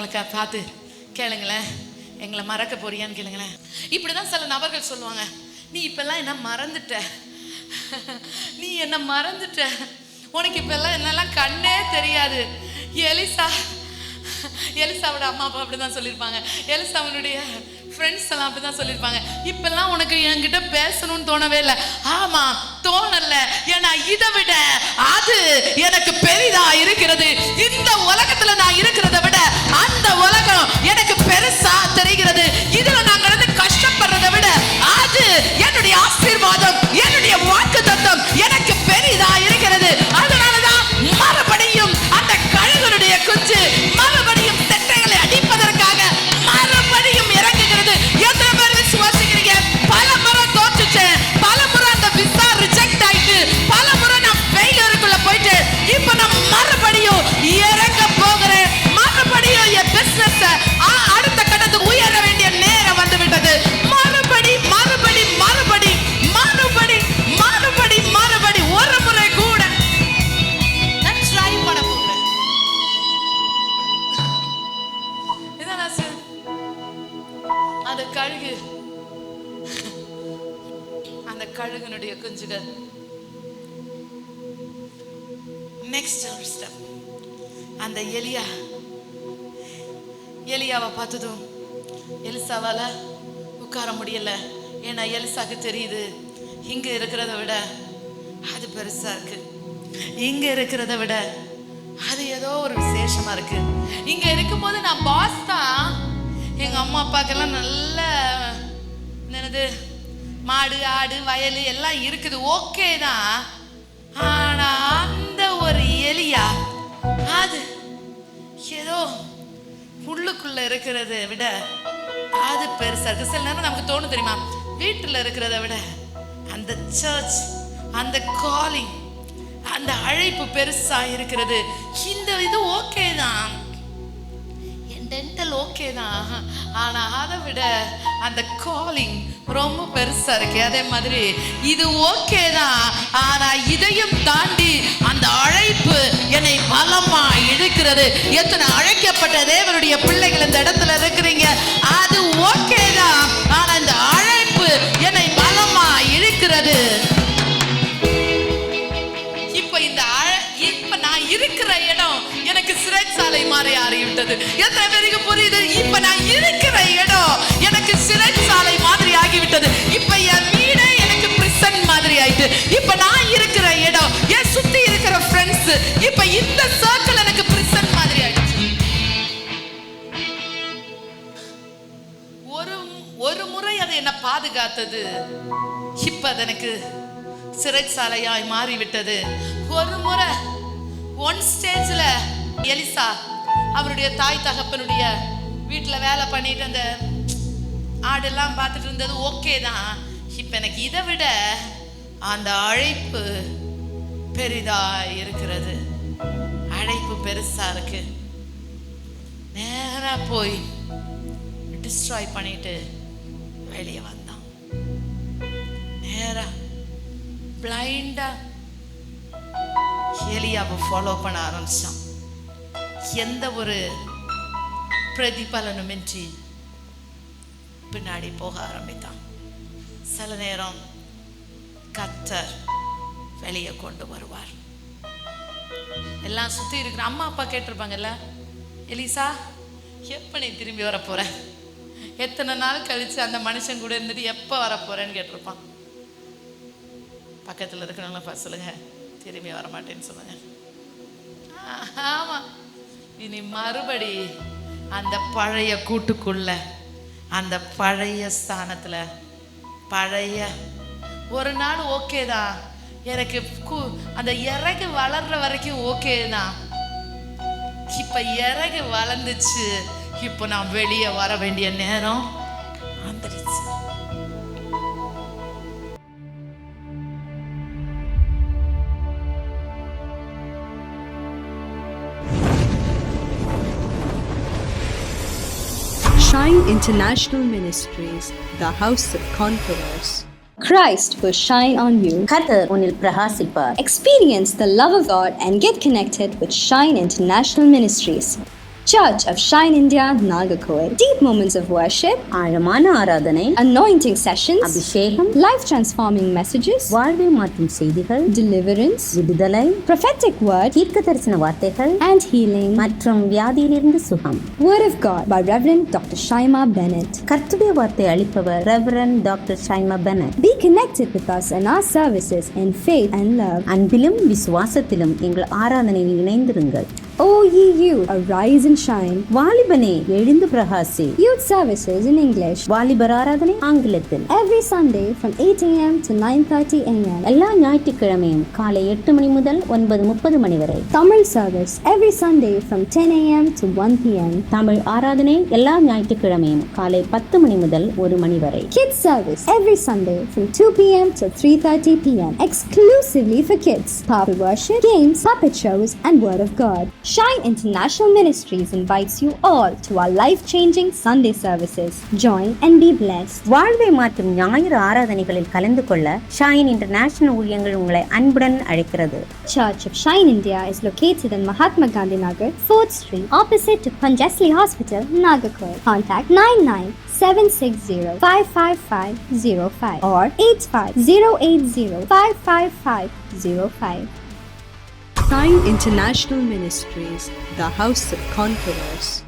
இருக்கிறவங்களுக்கு பார்த்து கேளுங்களேன், எங்களை மறக்க போறியான்னு கேளுங்களேன். இப்படிதான் சில நபர்கள் சொல்லுவாங்க, நீ இப்பெல்லாம் என்ன மறந்துட்ட, நீ என்ன மறந்துட்ட, உனக்கு இப்பெல்லாம் என்னெல்லாம் கண்ணே தெரியாது. எலிசாவோட அம்மா அப்பா அப்படிதான் சொல்லியிருப்பாங்க, எலிசாவனுடைய ஃப்ரெண்ட்ஸ் எல்லாம் அப்படிதான் சொல்லியிருப்பாங்க, இப்பெல்லாம் உனக்கு என்கிட்ட பேசணும்னு தோணவே இல்லை. ஆமா, தோணல, ஏன்னா இதை விட அது எனக்கு பெரிதா இருக்கிறது. இந்த உலகத்துல நான் இருக்கிறத விட அந்த உலகம் எனக்கு பெருசா தெரிகிறது. இதுல நான் கடந்து கஷ்டப்படுறதை விட அது என்னுடைய ஆசீர்வாதம், என்னுடைய வாக்குத்தத்தம் எனக்கு பெரிதா இருக்கிறது. அதனாலதான் மறுபடியும் அந்த கழுகுடைய குஞ்சு மறுபடியும் செட்டைகளை அடிப்பதற்காக மறுபடியும் இறங்குகிறது. எத்தனை பேர் விசுவாசிக்கிறீங்க? பல முறை தோற்றுச்சேன், பல முறை அந்த விசா ரிஜெக்ட் ஆயிட்டு, பல முறை நான் ஃபெயிலியருக்குள்ள போயிட்டு, இப்ப நான் மறுபடியும் இறங்க போகிறேன். மறுபடியும் என் பிசினஸ் அடுத்த கட்டத்துக்கு உயர வேண்டிய நேரம் வந்து விட்டது. மறுபடி மறுபடி மறுபடி மறுபடி மறுபடி மறுபடி ஒரு முறை கூட நான் ட்ரை பண்ண போகிறேன். இதான் அந்த கழுகு, அந்த கழுகுனுடைய குஞ்சுகள் நெக்ஸ்ட் ஸ்டெப். அந்த எலியாவை பார்த்ததும் எலிசாவால உட்கார முடியல. ஏன்னா எலிசாக்கு தெரியுது, இங்க இருக்கிறத விட அது பெருசா இருக்கு, இங்க இருக்கிறத விட அது ஏதோ ஒரு விசேஷமா இருக்கு. இங்க இருக்கும்போது நான் பாஸ் தான், எங்க அம்மா அப்பாக்கெல்லாம் நல்ல என்னது மாடு ஆடு வயல் எல்லாம் இருக்குது, ஓகே தான். ஆனா அந்த ஒரு எலியா அது ஏதோ உள்ளுக்குள்ள இருக்கிறத விட அது பெருசா இருக்கு. சில நேரம் நமக்கு தோணும் தெரியுமா, வீட்டுல இருக்கிறத விட அந்த சர்ச், அந்த காலிங், அந்த அழைப்பு பெருசா இருக்கிறது. இந்த இது ஓகே தான், டென்டல் ஓகே தான், ஆனா அதை விட அந்த காலிங் ரொம்ப பெருசா இருக்கு. அதே மாதிரி இது ஓகே தான், ஆனா இதையும் தாண்டி அந்த அழைப்பு என்னை பலமா இழுக்கிறது. எத்தனை அழைக்கப்பட்ட தேவனுடைய பிள்ளைகள் இந்த இடத்துல இருக்கிறீங்க, அது ஓகே தான், ஆனா இந்த அழைப்பு என்னை பலமா இழுக்கிறது. இப்ப நான் இருக்கிற இடம் எனக்கு சிறைச்சாலை மாதிரி ஆகிவிட்டது. எத்தனை பேருக்கு புரியுது? இப்ப நான் இருக்கிற இடம் எனக்கு சிறைச்சாலை மாதிரி ஆகிவிட்டது. இப்ப என் வீடே எனக்கு பிரிசன் மாதிரி ஆயிட்டு. இப்ப நான் இருக்கிற இடம், என் சுத்தி இருக்கிற ஃப்ரெண்ட்ஸ், இப்ப இந்த சர்க்கிள் எனக்கு பிரிசன் மாதிரி ஆயிடுச்சு. ஒரு முறை அது என்ன பாதுகாத்தது, இப்ப அது எனக்கு சிறைச்சாலையாய் மாறிவிட்டது. ஒரு முறை ஒன் ஸ்டேஜ்ல எலிசா அவருடைய தாய் தகப்பனுடைய வீட்டுல வேலை பண்ணிட்டு அந்த ஆடெல்லாம் பார்த்துட்டு இருந்தது ஓகே தான். இப்ப எனக்கு இதை விட அந்த அழைப்பு பெரிதா இருக்கிறது, அழைப்பு பெருசா இருக்கு. நேரா போய் டிஸ்ட்ராய் பண்ணிட்டு வெளியே வந்தான். நேரா பிளைண்டா எலியாவை ஃபாலோ பண்ண ஆரம்பிச்சான். எந்த ஒரு பிரதிபலனுமின்றி பின்னாடி போக ஆரம்பித்தான். சில நேரம் கர்த்தர் வெளியே கொண்டு வருவார். எல்லாம் சுத்தி இருக்கிற அம்மா அப்பா கேட்டிருப்பாங்கல்ல, எலிசா எப்ப நீ திரும்பி வர போற, எத்தனை நாள் கழிச்சு அந்த மனுஷன் கூட இருந்துட்டு எப்ப வர போறேன்னு கேட்டிருப்பான். பக்கத்துல இருக்கிறவங்கள சொல்லுங்க, திரும்பி வர மாட்டேன்னு சொல்லுங்க. ஆமா, இனி மறுபடி அந்த பழைய கூட்டுக்குள்ள, அந்த பழைய ஸ்தானத்துல, பழைய ஒரு நாள் ஓகே தான், எனக்கு அந்த இறகு வளர்ற வரைக்கும் ஓகே தான். இப்ப இறகு வளர்ந்துச்சு, இப்ப நான் வெளியே வர வேண்டிய நேரம் வந்துடுச்சு.
Shine International Ministries, the house of conquerors.
Christ will shine on you.
கர்த்தர் உன்னில் பிரகாசிப்பார்.
Experience the love of God and get connected with Shine International Ministries.
Church of Shine India, Nagarkoil. Deep moments of worship,
ஆழமான ஆராதனை,
anointing sessions,
அபிஷேகம்,
life transforming messages,
வாழ்வை மாற்றும் செய்திகள்,
deliverance,
விடுதலை,
prophetic word,
தீர்க்க தரிசன வார்த்தைகள்
and healing.
மற்றும் வியாதியிலிருந்து சுகம்.
Word of God by Reverend Dr. Shaima Bennett.
கர்த்தருடைய வார்த்தை அளிப்பவர் reverend doctor Shaima Bennett.
Be connected with us in our services in faith and love.
அன்பிலும் விசுவாசத்திலும் எங்கள் ஆராதனையில் இணைந்திருங்கள்.
O ye youth, arise and shine.
வாலிபனே எழுந்து பிரகாசி.
Youth services in English.
வாலிபர் ஆராதனை ஆங்கிலத்தில்.
Every Sunday from 8 a.m. to 9:30 a.m.
எல்லா ஞாயிற்றுக்கிழமையும் காலை 8 மணி முதல் 9:30 மணி வரை.
Tamil service every Sunday from 10 a.m. to 1 p.m.
Tamil ஆராதனை எல்லா ஞாயிற்றுக்கிழமையும் காலை 10 மணி முதல் 1 மணி வரை.
Kids service every Sunday from 2 p.m. to 3:30 p.m. exclusively for kids. Power worship, games, puppet shows, and Word of God. Shine International Ministries invites you all to our life-changing Sunday services. Join and be blessed.
வாழ்வை மாற்றும் ஞாயிறு ஆராதனைகளில் கலந்து கொள்ள shine international ஊழியங்கள் உங்களை அன்புடன் அழைக்கிறது.
Church of Shine India is located in Mahatma Gandhi Nagar, 4th Street, opposite to Panjasli Hospital, Nagarkoil. Contact 99-760-55505 or 85-080-55505. Shine International Ministries, the House of Conquerors.